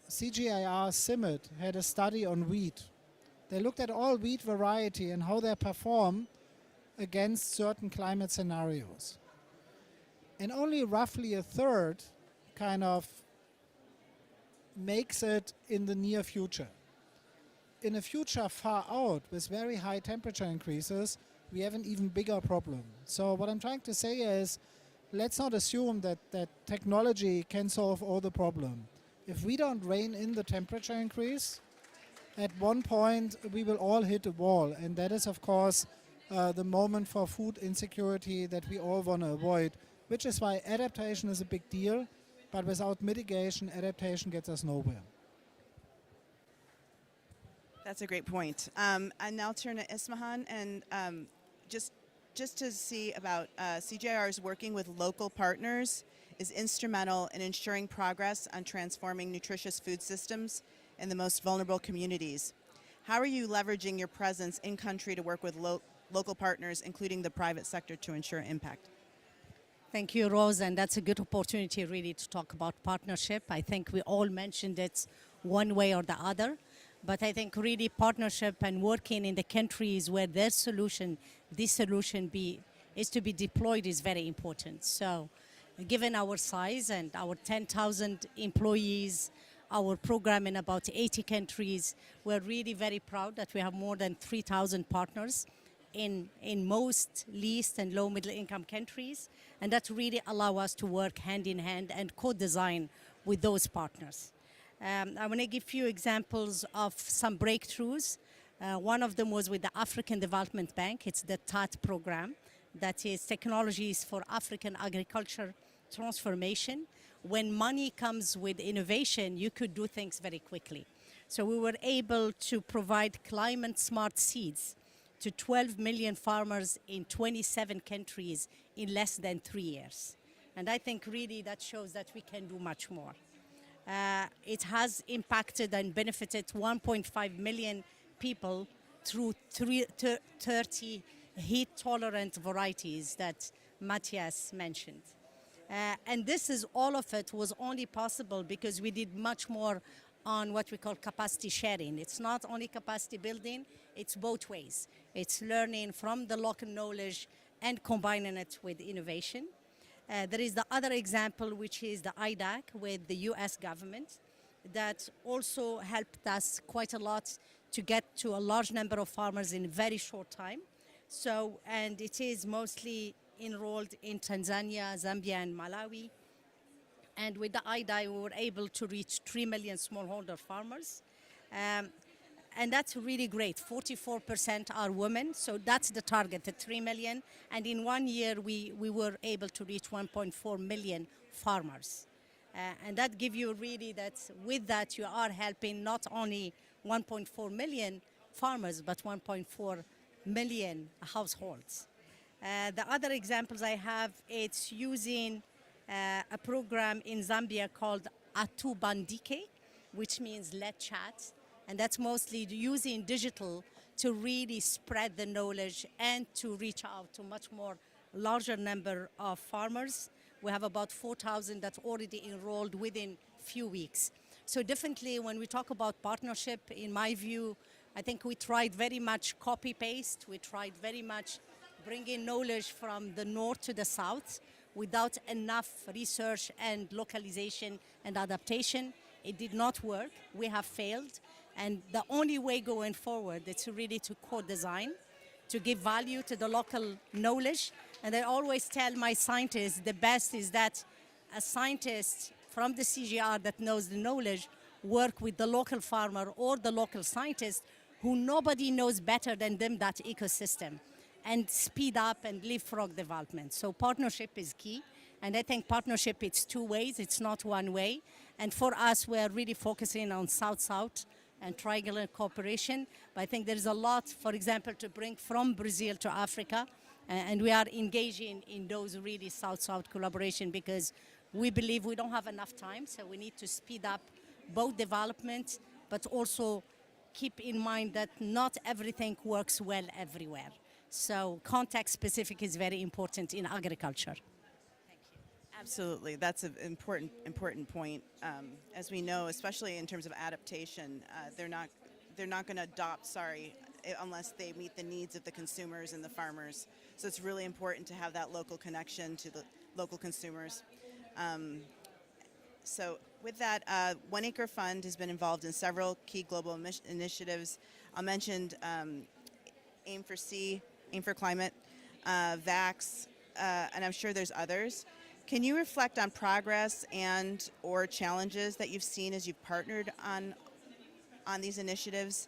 CGIAR CIMMYT had a study on wheat. They looked at all wheat variety and how they perform against certain climate scenarios. And only roughly a third kind of makes it in the near future. In a future far out with very high temperature increases, we have an even bigger problem. So what I'm trying to say is, let's not assume that technology can solve all the problem. If we don't rein in the temperature increase, at one point we will all hit a wall. And that is, of course, the moment for food insecurity that we all want to avoid, which is why adaptation is a big deal, but without mitigation, adaptation gets us nowhere. That's a great point. And now I'll turn to Ismahan and just to see about CGIAR's working with local partners is instrumental in ensuring progress on transforming nutritious food systems in the most vulnerable communities. How are you leveraging your presence in country to work with local partners, including the private sector, to ensure impact? Thank you, Rose, and that's a good opportunity really to talk about partnership. I think we all mentioned it one way or the other, but I think really partnership and working in the countries where this solution is to be deployed is very important. So given our size and our 10,000 employees, our program in about 80 countries, we're really very proud that we have more than 3,000 partners in most least and low middle income countries, and that really allow us to work hand in hand and co-design with those partners. I want to give you examples of some breakthroughs. One of them was with the African Development Bank. It's the TAT program, that is Technologies for African Agriculture Transformation. When money comes with innovation, you could do things very quickly. So we were able to provide climate smart seeds to 12 million farmers in 27 countries in less than 3 years. And I think really that shows that we can do much more. It has impacted and benefited 1.5 million people through 30 heat-tolerant varieties that Matthias mentioned. And this is all of it was only possible because we did much more on what we call capacity sharing. It's not only capacity building, it's both ways. It's learning from the local knowledge and combining it with innovation. There is the other example, which is the IDAC with the US government that also helped us quite a lot to get to a large number of farmers in a very short time. So, and it is mostly enrolled in Tanzania, Zambia, and Malawi. And with the IDAI, we were able to reach 3 million smallholder farmers. And that's really great. 44% are women, so that's the target, the 3 million. And in 1 year, we were able to reach 1.4 million farmers. And that gives you really that with that, you are helping not only 1.4 million farmers, but 1.4 million households. The other examples I have, it's using a program in Zambia called Atu Bandike, which means let's chat. And that's mostly using digital to really spread the knowledge and to reach out to much more larger number of farmers. We have about 4,000 that's already enrolled within few weeks. So definitely when we talk about partnership, in my view, I think we tried very much copy-paste. We tried very much bringing knowledge from the north to the south without enough research and localization and adaptation. It did not work. We have failed. And the only way going forward is really to co-design, to give value to the local knowledge. And I always tell my scientists, the best is that a scientist from the CGIAR that knows the knowledge work with the local farmer or the local scientist who nobody knows better than them that ecosystem, and speed up and leapfrog development. So partnership is key. And I think partnership, it's two ways, it's not one way. And for us, we're really focusing on South-South and triangular cooperation. But I think there's a lot, for example, to bring from Brazil to Africa. And we are engaging in those really South-South collaboration because we believe we don't have enough time. So we need to speed up both development, but also keep in mind that not everything works well everywhere. So context specific is very important in agriculture. Absolutely, that's an important point. As we know, especially in terms of adaptation, they're not going to adopt, unless they meet the needs of the consumers and the farmers. So it's really important to have that local connection to the local consumers. So with that, One Acre Fund has been involved in several key global initiatives. I mentioned Aim for Sea, Aim for Climate, VAX, and I'm sure there's others. Can you reflect on progress and or challenges that you've seen as you've partnered on these initiatives?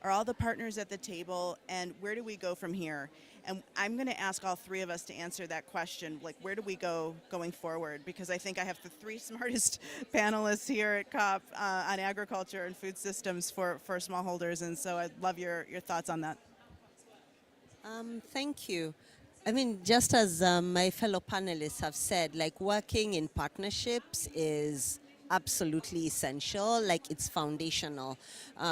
Are all the partners at the table, and where do we go from here? And I'm going to ask all three of us to answer that question, like where do we go going forward? Because I think I have the three smartest panelists here at COP on agriculture and food systems for smallholders, and so I'd love your thoughts on that. Thank you. I mean, just as my fellow panelists have said, like working in partnerships is absolutely essential, like it's foundational.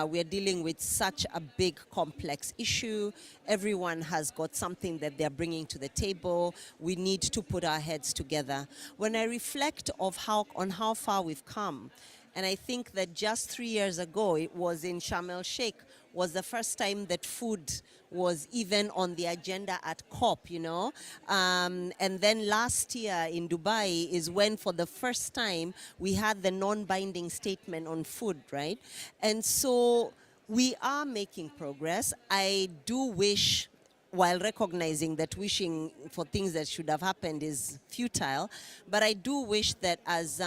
We're dealing with such a big, complex issue. Everyone has got something that they're bringing to the table. We need to put our heads together. When I reflect on how far we've come, and I think that just 3 years ago, it was in Sharm el-Sheikh, was the first time that food was even on the agenda at COP, you know. And then last year in Dubai is when for the first time we had the non-binding statement on food, right? And so we are making progress. I do wish, while recognizing that wishing for things that should have happened is futile, but I do wish that as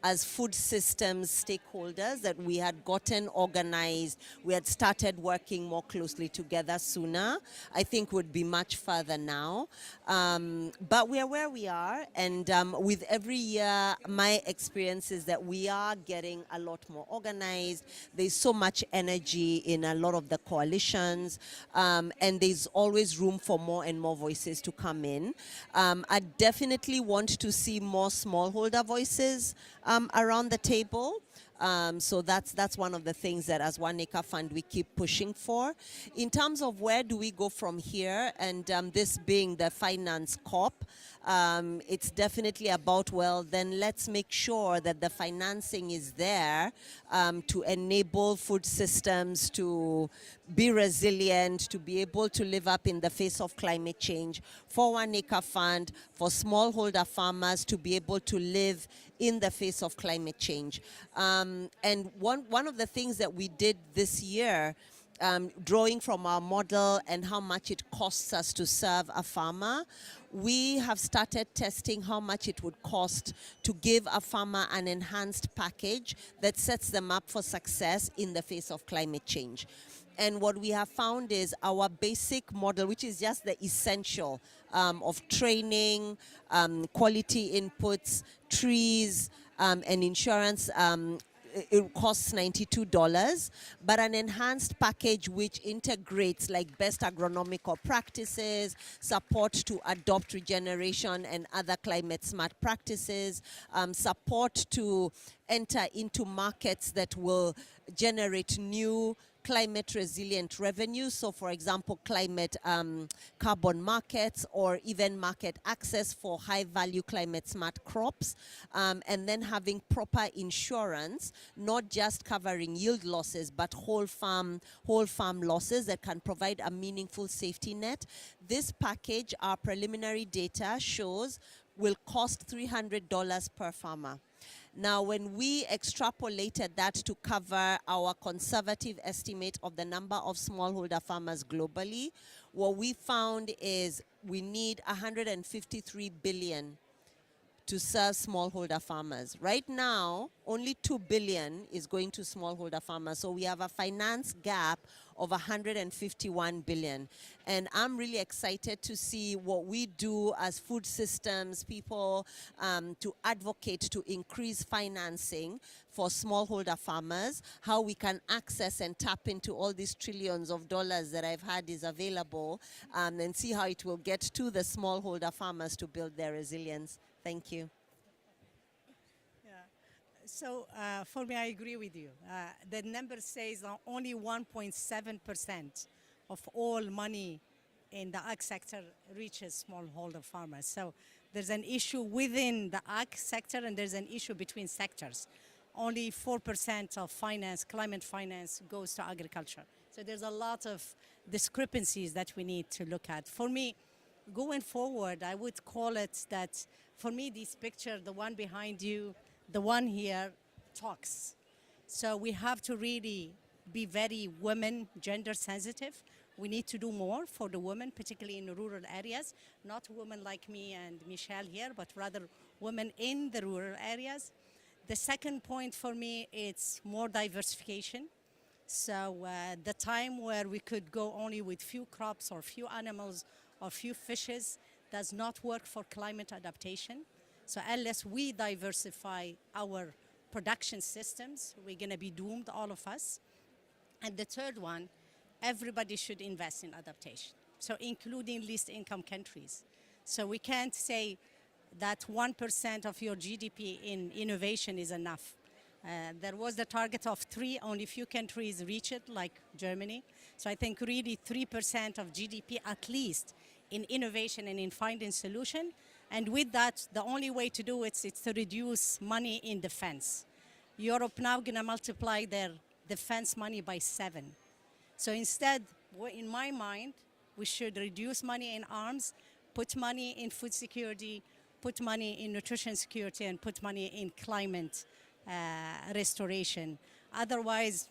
as food systems stakeholders, that we had gotten organized, we had started working more closely together sooner, I think would be much further now. But we are where we are, and with every year, my experience is that we are getting a lot more organized. There's so much energy in a lot of the coalitions, and there's always room for more and more voices to come in. I definitely want to see more smallholder voices around the table. So that's one of the things that as One Acre Fund we keep pushing for. In terms of where do we go from here, and this being the finance COP, it's definitely about, well, then let's make sure that the financing is there to enable food systems to be resilient, to be able to live up in the face of climate change, for One Acre Fund, for smallholder farmers to be able to live in the face of climate change. And one of the things that we did this year, drawing from our model and how much it costs us to serve a farmer, we have started testing how much it would cost to give a farmer an enhanced package that sets them up for success in the face of climate change. And what we have found is our basic model, which is just the essential of training, quality inputs, trees, and insurance, it costs $92, but an enhanced package which integrates like best agronomical practices, support to adopt regeneration and other climate smart practices, support to enter into markets that will generate new climate resilient revenue. So for example, climate carbon markets, or even market access for high value climate smart crops, and then having proper insurance, not just covering yield losses, but whole farm losses that can provide a meaningful safety net. This package, our preliminary data shows, will cost $300 per farmer. Now, when we extrapolated that to cover our conservative estimate of the number of smallholder farmers globally, what we found is we need 153 billion to serve smallholder farmers. Right now, only 2 billion is going to smallholder farmers. So we have a finance gap of 151 billion. And I'm really excited to see what we do as food systems people to advocate to increase financing for smallholder farmers, how we can access and tap into all these trillions of dollars that I've had is available, and see how it will get to the smallholder farmers to build their resilience. Thank you. So for me, I agree with you. The number says that only 1.7% of all money in the ag sector reaches smallholder farmers. So there's an issue within the ag sector, and there's an issue between sectors. Only 4% of finance, climate finance, goes to agriculture. So there's a lot of discrepancies that we need to look at. For me, going forward, I would call it that, for me, this picture, the one behind you, the one here, talks. So we have to really be very women, gender sensitive. We need to do more for the women, particularly in rural areas. Not women like me and Michelle here, but rather women in the rural areas. The second point for me, it's more diversification. So the time where we could go only with few crops or few animals or few fishes does not work for climate adaptation. So unless we diversify our production systems, we're going to be doomed, all of us. And the third one, everybody should invest in adaptation, so including least income countries. So we can't say that 1% of your GDP in innovation is enough. There was the target of 3, only few countries reach it, like Germany. So I think really 3% of GDP at least in innovation and in finding solution. And with that, the only way to do it is to reduce money in defense. Europe now gonna multiply their defense money by 7. So instead, in my mind, we should reduce money in arms, put money in food security, put money in nutrition security, and put money in climate restoration. Otherwise,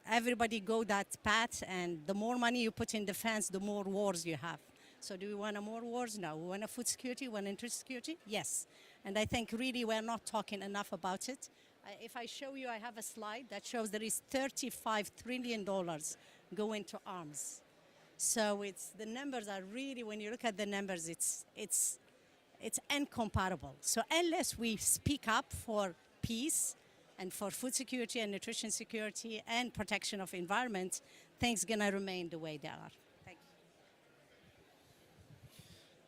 everybody go that path, and the more money you put in defense, the more wars you have. So do we want more wars? No. We want food security, we want interest security? Yes. And I think really we're not talking enough about it. If I show you, I have a slide that shows there is $35 trillion going to arms. So the numbers are really, when you look at the numbers, it's incomparable. So unless we speak up for peace and for food security and nutrition security and protection of environment, things gonna remain the way they are. Thank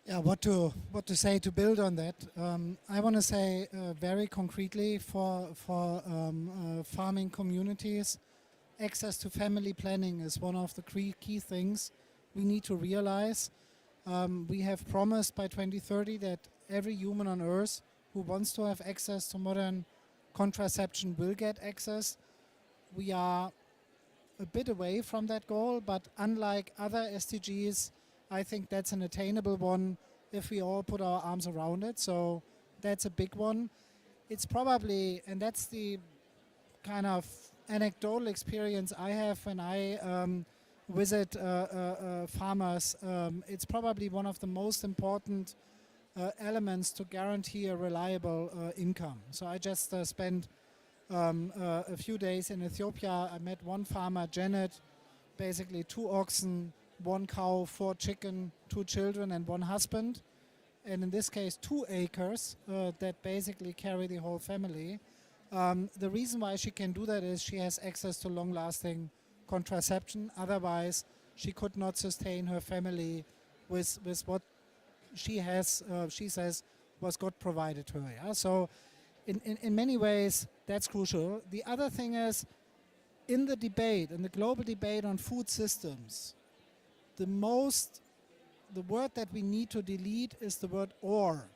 you. Yeah, what to say to build on that? I want to say very concretely for farming communities, access to family planning is one of the key things we need to realize. We have promised by 2030 that every human on Earth who wants to have access to modern contraception will get access. We are a bit away from that goal, but unlike other SDGs, I think that's an attainable one if we all put our arms around it. So that's a big one. It's probably, and that's the kind of anecdotal experience I have when I visit farmers. It's probably one of the most important elements to guarantee a reliable income. So I just spent a few days in Ethiopia. I met one farmer, Janet, basically 2 oxen, 1 cow, 4 chicken, 2 children and 1 husband. And in this case, 2 acres that basically carry the whole family. The reason why she can do that is she has access to long-lasting contraception. Otherwise, she could not sustain her family with what she has, she says, was God provided to her. Yeah? So in many ways, that's crucial. The other thing is, in the debate, in the global debate on food systems, the word that we need to delete is the word or.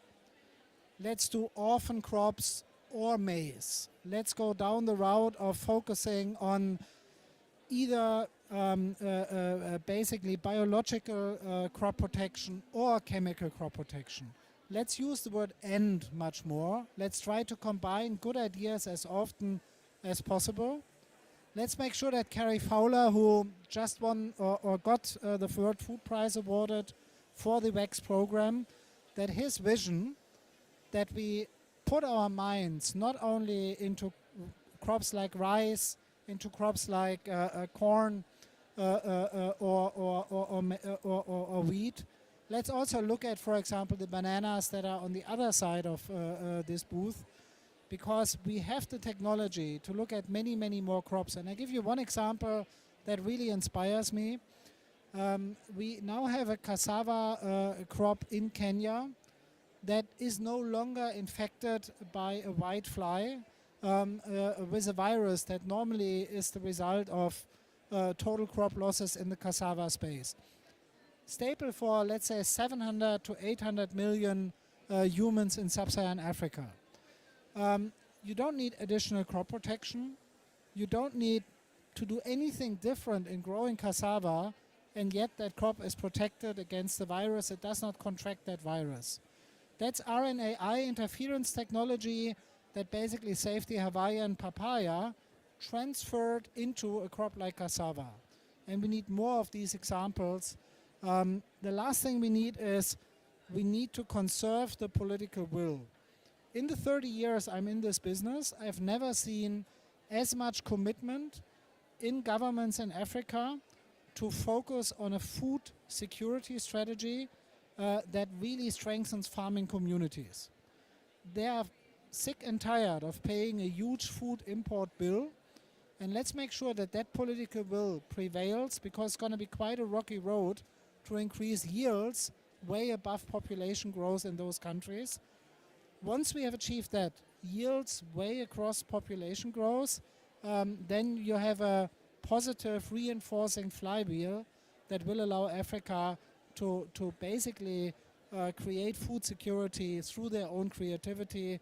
Let's do orphan crops or maize. Let's go down the route of focusing on either basically biological crop protection or chemical crop protection. Let's use the word and much more. Let's try to combine good ideas as often as possible. Let's make sure that Carrie Fowler, who just won or got the World Food Prize awarded for the WEX program, that his vision that we put our minds not only into crops like rice, into crops like corn or wheat. Let's also look at, for example, the bananas that are on the other side of this booth, because we have the technology to look at many, many more crops. And I give you one example that really inspires me. We now have a cassava crop in Kenya that is no longer infected by a white fly with a virus that normally is the result of total crop losses in the cassava space. Staple for, let's say, 700 to 800 million humans in sub-Saharan Africa. You don't need additional crop protection. You don't need to do anything different in growing cassava, and yet that crop is protected against the virus. It does not contract that virus. That's RNAi interference technology that basically saved the Hawaiian papaya, transferred into a crop like cassava. And we need more of these examples. The last thing we need is we need to conserve the political will. In the 30 years I'm in this business, I've never seen as much commitment in governments in Africa to focus on a food security strategy that really strengthens farming communities. They are sick and tired of paying a huge food import bill, and let's make sure that that political will prevails, because it's going to be quite a rocky road to increase yields way above population growth in those countries. Once we have achieved that, yields way across population growth, then you have a positive reinforcing flywheel that will allow Africa to basically create food security through their own creativity.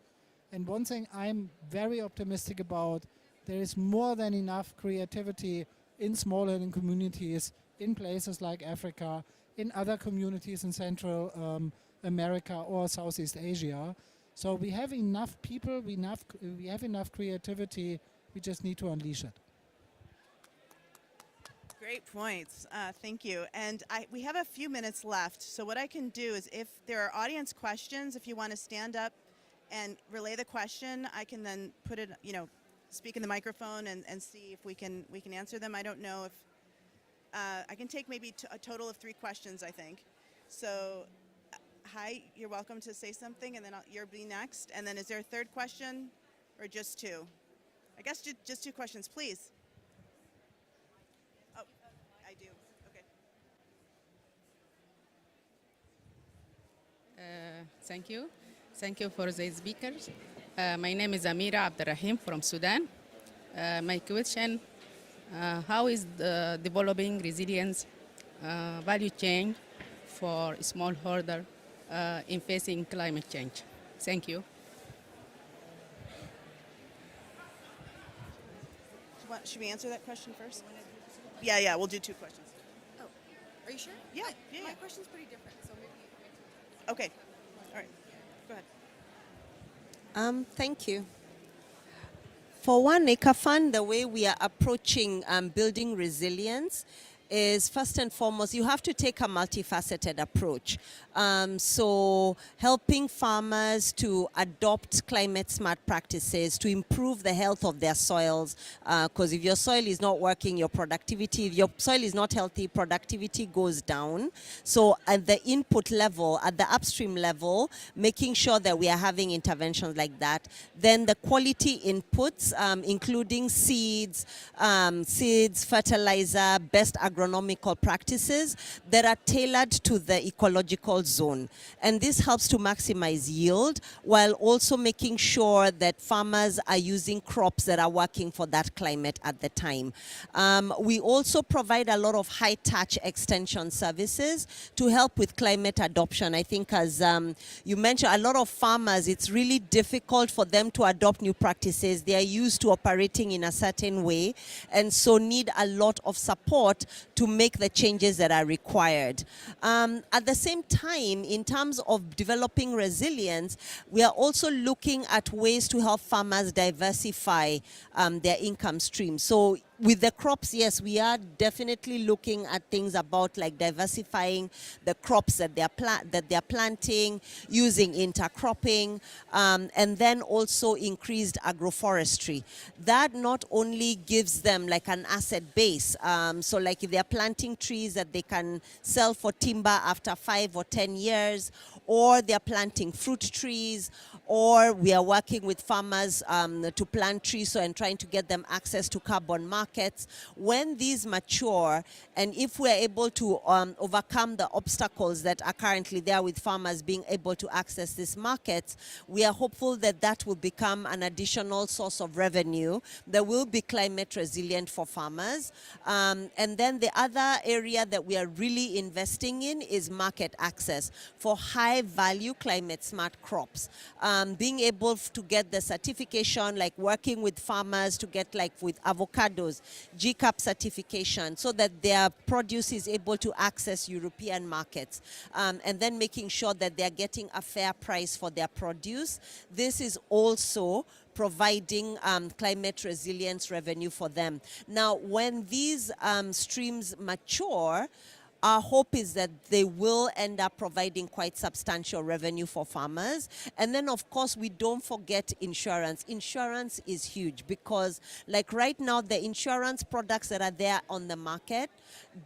And one thing I'm very optimistic about, there is more than enough creativity in smallholder communities in places like Africa, in other communities in Central America or Southeast Asia. So we have enough people, we have enough creativity, we just need to unleash it. Great points. Thank you. And we have a few minutes left. So what I can do is if there are audience questions, if you want to stand up and relay the question, I can then put it, speak in the microphone and see if we can answer them. I don't know if I can take maybe a total of 3 questions, I think. So, hi, you're welcome to say something, and then you'll be next. And then is there a third question or just 2? I guess just 2 questions, please. Oh, I do. Okay. Thank you. Thank you for the speakers. My name is Amira Abdurrahim from Sudan. My question, how is developing resilience value chain for smallholder in facing climate change? Thank you. Should we answer that question first? Yeah, we'll do 2 questions. Oh, are you sure? Yeah. My question's pretty different, so maybe. Okay. All right. Go ahead. Thank you. For One Acre Fund, the way we are approaching building resilience is first and foremost, you have to take a multifaceted approach. So helping farmers to adopt climate smart practices to improve the health of their soils, because if your soil is not working, your productivity, if your soil is not healthy, productivity goes down. So at the input level, at the upstream level, making sure that we are having interventions like that. Then the quality inputs, including seeds, fertilizer, best agronomical practices that are tailored to the ecological zone. And this helps to maximize yield while also making sure that farmers are using crops that are working for that climate at the time. We also provide a lot of high-touch extension services to help with climate adoption. I think as you mentioned, a lot of farmers, it's really difficult for them to adopt new practices. They are used to operating in a certain way and so need a lot of support to make the changes that are required. At the same time, in terms of developing resilience, we are also looking at ways to help farmers diversify their income stream. So with the crops, yes, we are definitely looking at things about like diversifying the crops that they're planting, using intercropping, and then also increased agroforestry. That not only gives them like an asset base, so like if they're planting trees that they can sell for timber after 5 or 10 years, or they're planting fruit trees, or we are working with farmers to plant trees and trying to get them access to carbon markets. When these mature, and if we're able to overcome the obstacles that are currently there with farmers being able to access these markets, we are hopeful that that will become an additional source of revenue that will be climate resilient for farmers. And then the other area that we are really investing in is market access for high value climate smart crops. Being able to get the certification, like working with farmers to get like with avocados, GCAP certification, so that their produce is able to access European markets. And then making sure that they're getting a fair price for their produce. This is also providing climate resilience revenue for them. Now, when these streams mature, our hope is that they will end up providing quite substantial revenue for farmers. And then, of course, we don't forget insurance. Insurance is huge because, like right now, the insurance products that are there on the market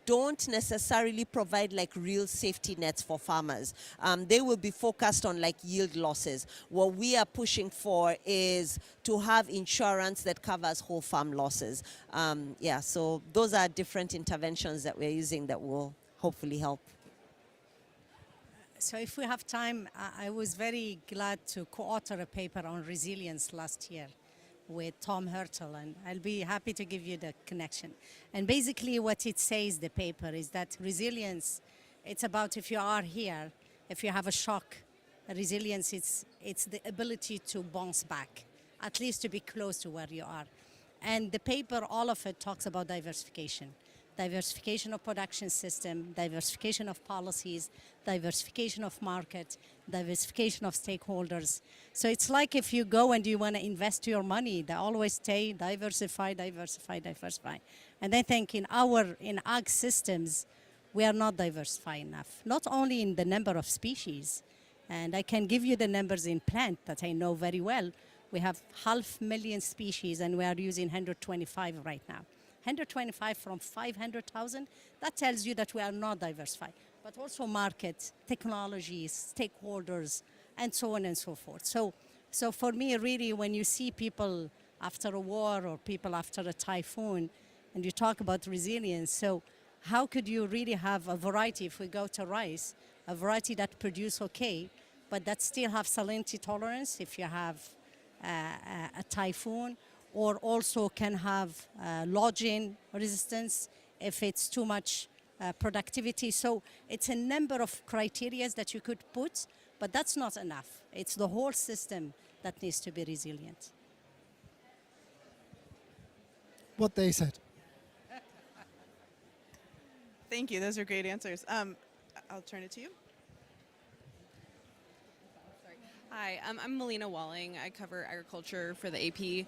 don't necessarily provide like real safety nets for farmers. They will be focused on like yield losses. What we are pushing for is to have insurance that covers whole farm losses. Yeah, so those are different interventions that we're using that will hopefully help. So if we have time, I was very glad to co-author a paper on resilience last year with Tom Hurtle, and I'll be happy to give you the connection. And basically what it says, the paper, is that resilience, it's about if you are here, if you have a shock, resilience, it's the ability to bounce back, at least to be close to where you are. And the paper, all of it talks about diversification. Diversification of production system, diversification of policies, diversification of market, diversification of stakeholders. So it's like if you go and you want to invest your money, they always say diversify, diversify, diversify. And I think in ag systems, we are not diversified enough, not only in the number of species, and I can give you the numbers in plant that I know very well. We have 500,000 species and we are using 125 right now. 125 from 500,000, that tells you that we are not diversified, but also market, technologies, stakeholders, and so on and so forth. So for me, really, when you see people after a war or people after a typhoon, and you talk about resilience, so how could you really have a variety, if we go to rice, a variety that produce okay, but that still have salinity tolerance if you have a typhoon, or also can have lodging resistance if it's too much productivity. So it's a number of criteria that you could put, but that's not enough. It's the whole system that needs to be resilient. What they said. Thank you. Those are great answers. I'll turn it to you. Hi, I'm Melina Walling. I cover agriculture for the AP.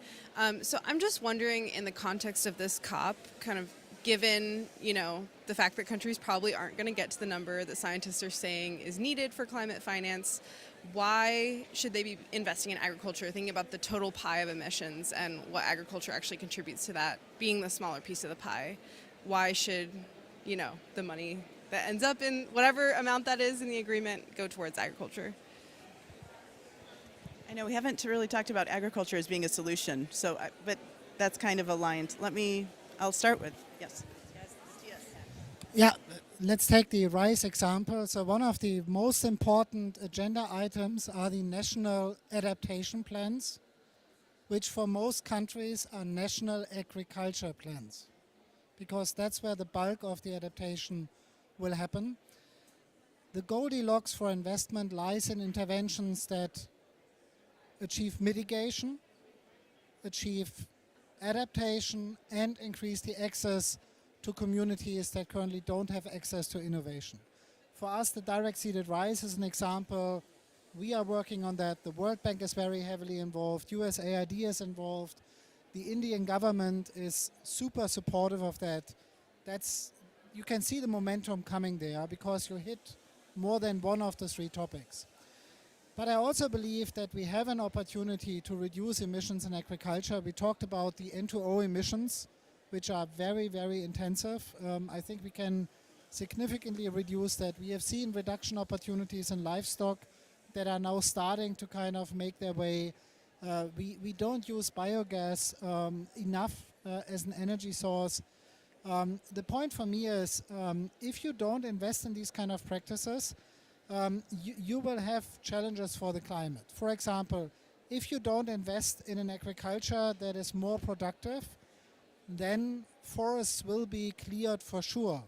So I'm just wondering, in the context of this COP, kind of given, the fact that countries probably aren't going to get to the number that scientists are saying is needed for climate finance, why should they be investing in agriculture, thinking about the total pie of emissions and what agriculture actually contributes to that, being the smaller piece of the pie? Why should, the money that ends up in whatever amount that is in the agreement go towards agriculture? I know we haven't really talked about agriculture as being a solution, but that's kind of aligned. I'll start with, yes. Yeah, let's take the rice example. So one of the most important agenda items are the national adaptation plans, which for most countries are national agriculture plans, because that's where the bulk of the adaptation will happen. The Goldilocks for investment lies in interventions that achieve mitigation, achieve adaptation, and increase the access to communities that currently don't have access to innovation. For us, the direct seeded rice is an example. We are working on that. The World Bank is very heavily involved. USAID is involved. The Indian government is super supportive of that. You can see the momentum coming there because you hit more than one of the three topics. But I also believe that we have an opportunity to reduce emissions in agriculture. We talked about the N2O emissions, which are very, very intensive. I think we can significantly reduce that. We have seen reduction opportunities in livestock that are now starting to kind of make their way. We don't use biogas enough as an energy source. The point for me is if you don't invest in these kind of practices, you will have challenges for the climate. For example, if you don't invest in an agriculture that is more productive, then forests will be cleared for sure.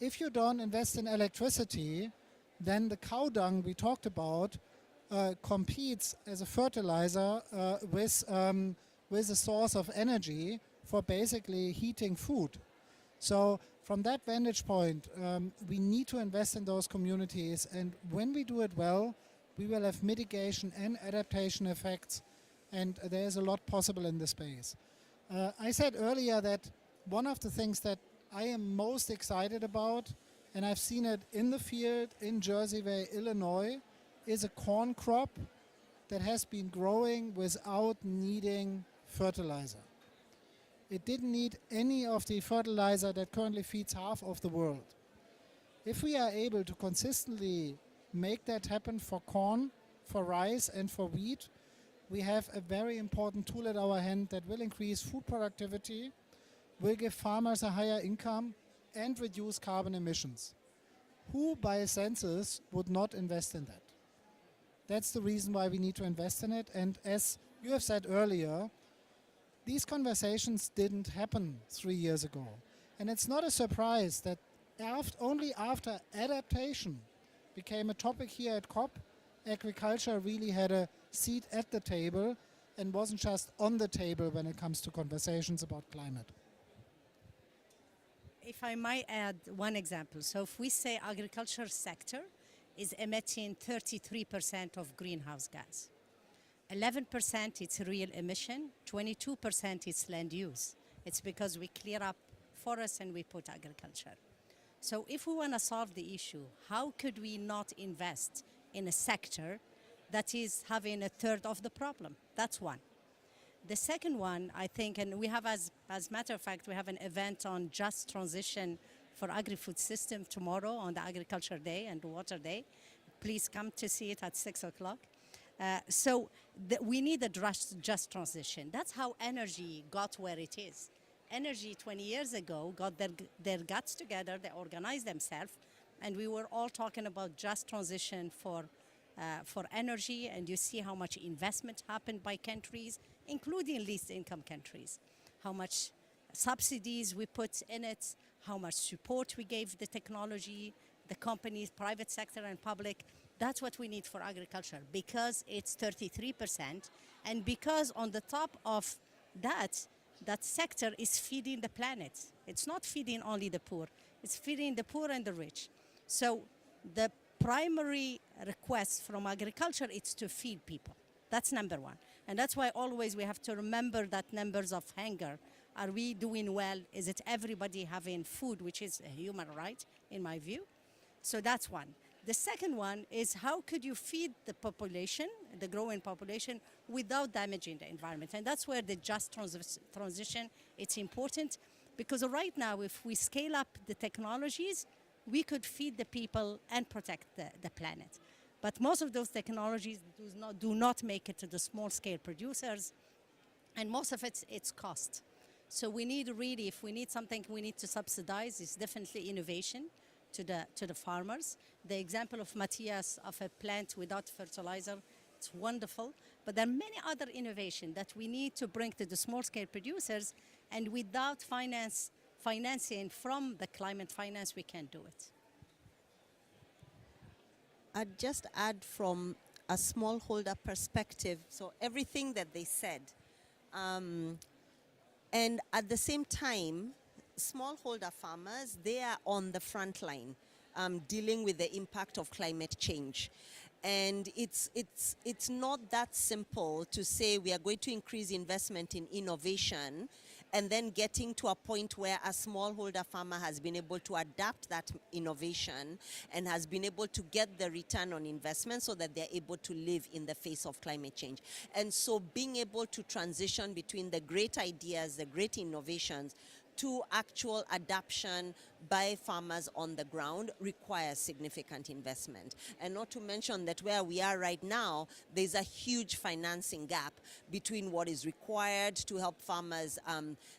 If you don't invest in electricity, then the cow dung we talked about competes as a fertilizer with a source of energy for basically heating food. So from that vantage point, we need to invest in those communities, and when we do it well, we will have mitigation and adaptation effects, and there's a lot possible in this space. I said earlier that one of the things that I am most excited about, and I've seen it in the field in Jerseyville, Illinois, is a corn crop that has been growing without needing fertilizer. It didn't need any of the fertilizer that currently feeds half of the world. If we are able to consistently make that happen for corn, for rice, and for wheat, we have a very important tool at our hand that will increase food productivity, will give farmers a higher income, and reduce carbon emissions. Who, by a census, would not invest in that? That's the reason why we need to invest in it. And as you have said earlier, these conversations didn't happen 3 years ago. And it's not a surprise that only after adaptation became a topic here at COP, agriculture really had a seat at the table and wasn't just on the table when it comes to conversations about climate. If I might add one example. So if we say agriculture sector is emitting 33% of greenhouse gas, 11% it's real emission, 22% it's land use. It's because we clear up forests and we put agriculture. So if we want to solve the issue, how could we not invest in a sector that is having a third of the problem? That's one. The second one, I think, and we have, as a matter of fact, we have an event on just transition for agri-food system tomorrow on the Agriculture Day and the Water Day. Please come to see it at 6 o'clock. We need a just transition. That's how energy got where it is. Energy 20 years ago got their guts together, they organized themselves, and we were all talking about just transition for energy, and you see how much investment happened by countries, including least income countries, how much subsidies we put in it, how much support we gave the technology, the companies, private sector and public. That's what we need for agriculture, because it's 33%, and because on the top of that sector is feeding the planet. It's not feeding only the poor, it's feeding the poor and the rich. So the primary request from agriculture is to feed people. That's number one. And that's why always we have to remember that numbers of hunger. Are we doing well? Is it everybody having food, which is a human right, in my view? So that's one. The second one is how could you feed the population, the growing population, without damaging the environment? And that's where the just transition, it's important, because right now if we scale up the technologies, we could feed the people and protect the planet. But most of those technologies do not make it to the small-scale producers, and most of it's cost. So we need really, if we need something we need to subsidize, is definitely innovation to the farmers. The example of Matthias of a plant without fertilizer, it's wonderful. But there are many other innovations that we need to bring to the small-scale producers, and without financing from the climate finance, we can't do it. I'd just add from a smallholder perspective, so everything that they said. And at the same time, smallholder farmers, they are on the front line dealing with the impact of climate change. And it's not that simple to say we are going to increase investment in innovation and then getting to a point where a smallholder farmer has been able to adapt that innovation and has been able to get the return on investment so that they're able to live in the face of climate change. And so being able to transition between the great ideas, the great innovations, to actual adoption by farmers on the ground requires significant investment. And not to mention that where we are right now, there's a huge financing gap between what is required to help farmers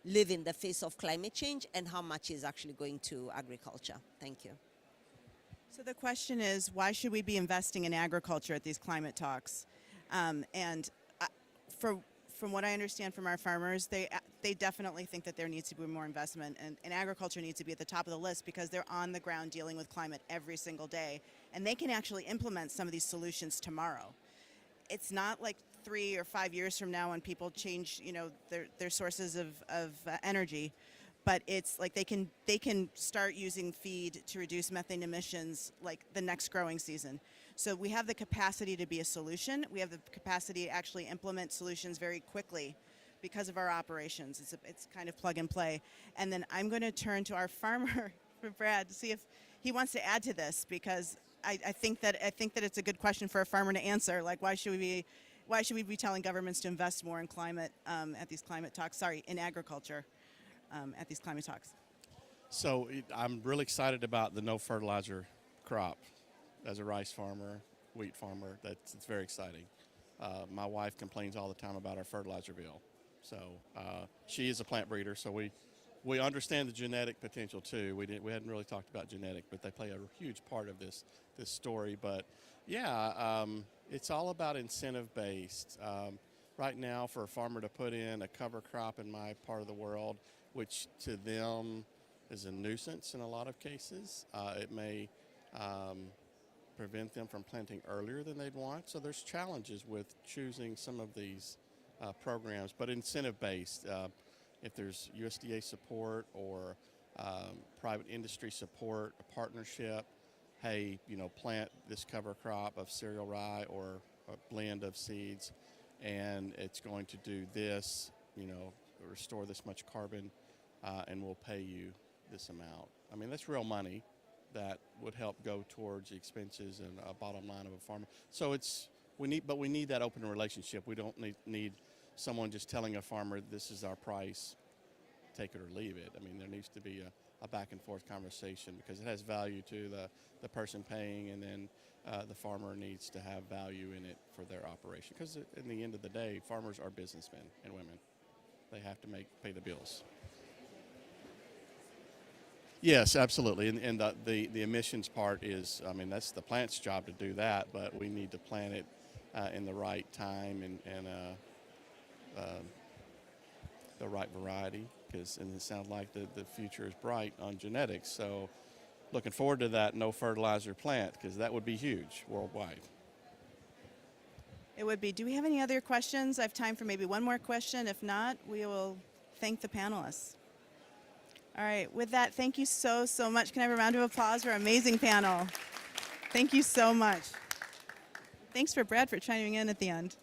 live in the face of climate change and how much is actually going to agriculture. Thank you. So the question is, why should we be investing in agriculture at these climate talks? From what I understand from our farmers, they definitely think that there needs to be more investment, and agriculture needs to be at the top of the list because they're on the ground dealing with climate every single day, and they can actually implement some of these solutions tomorrow. It's not like 3 or 5 years from now when people change, their sources of energy, but it's like they can start using feed to reduce methane emissions like the next growing season. So we have the capacity to be a solution. We have the capacity to actually implement solutions very quickly because of our operations. It's kind of plug and play. And then I'm going to turn to our farmer, Brad, to see if he wants to add to this, because I think that it's a good question for a farmer to answer. Like, why should we be telling governments to invest more in climate at these climate talks? Sorry, in agriculture at these climate talks. So I'm really excited about the no fertilizer crop. As a rice farmer, wheat farmer, it's very exciting. My wife complains all the time about our fertilizer bill. So she is a plant breeder, so we understand the genetic potential too. We hadn't really talked about genetic, but they play a huge part of this story. But yeah, it's all about incentive based. Right now, for a farmer to put in a cover crop in my part of the world, which to them is a nuisance in a lot of cases, it may prevent them from planting earlier than they'd want. So there's challenges with choosing some of these programs, but incentive-based. If there's USDA support or private industry support, a partnership, hey, plant this cover crop of cereal rye or a blend of seeds, and it's going to do this, restore this much carbon and we'll pay you this amount. I mean, that's real money that would help go towards the expenses and a bottom line of a farmer. So we need that open relationship. We don't need someone just telling a farmer this is our price, take it or leave it. I mean, there needs to be a back and forth conversation because it has value to the person paying, and then the farmer needs to have value in it for their operation. Because in the end of the day, farmers are businessmen and women. They have to pay the bills. Yes, absolutely. And the emissions part is, I mean, that's the plant's job to do that, but we need to plant it in the right time and the right variety, and it sounds like the future is bright on genetics. So looking forward to that no fertilizer plant, because that would be huge worldwide. It would be. Do we have any other questions? I have time for maybe one more question. If not, we will thank the panelists. All right, with that, thank you so much. Can I have a round of applause for our amazing panel? Thank you so much. Thanks for Brad for chiming in at the end.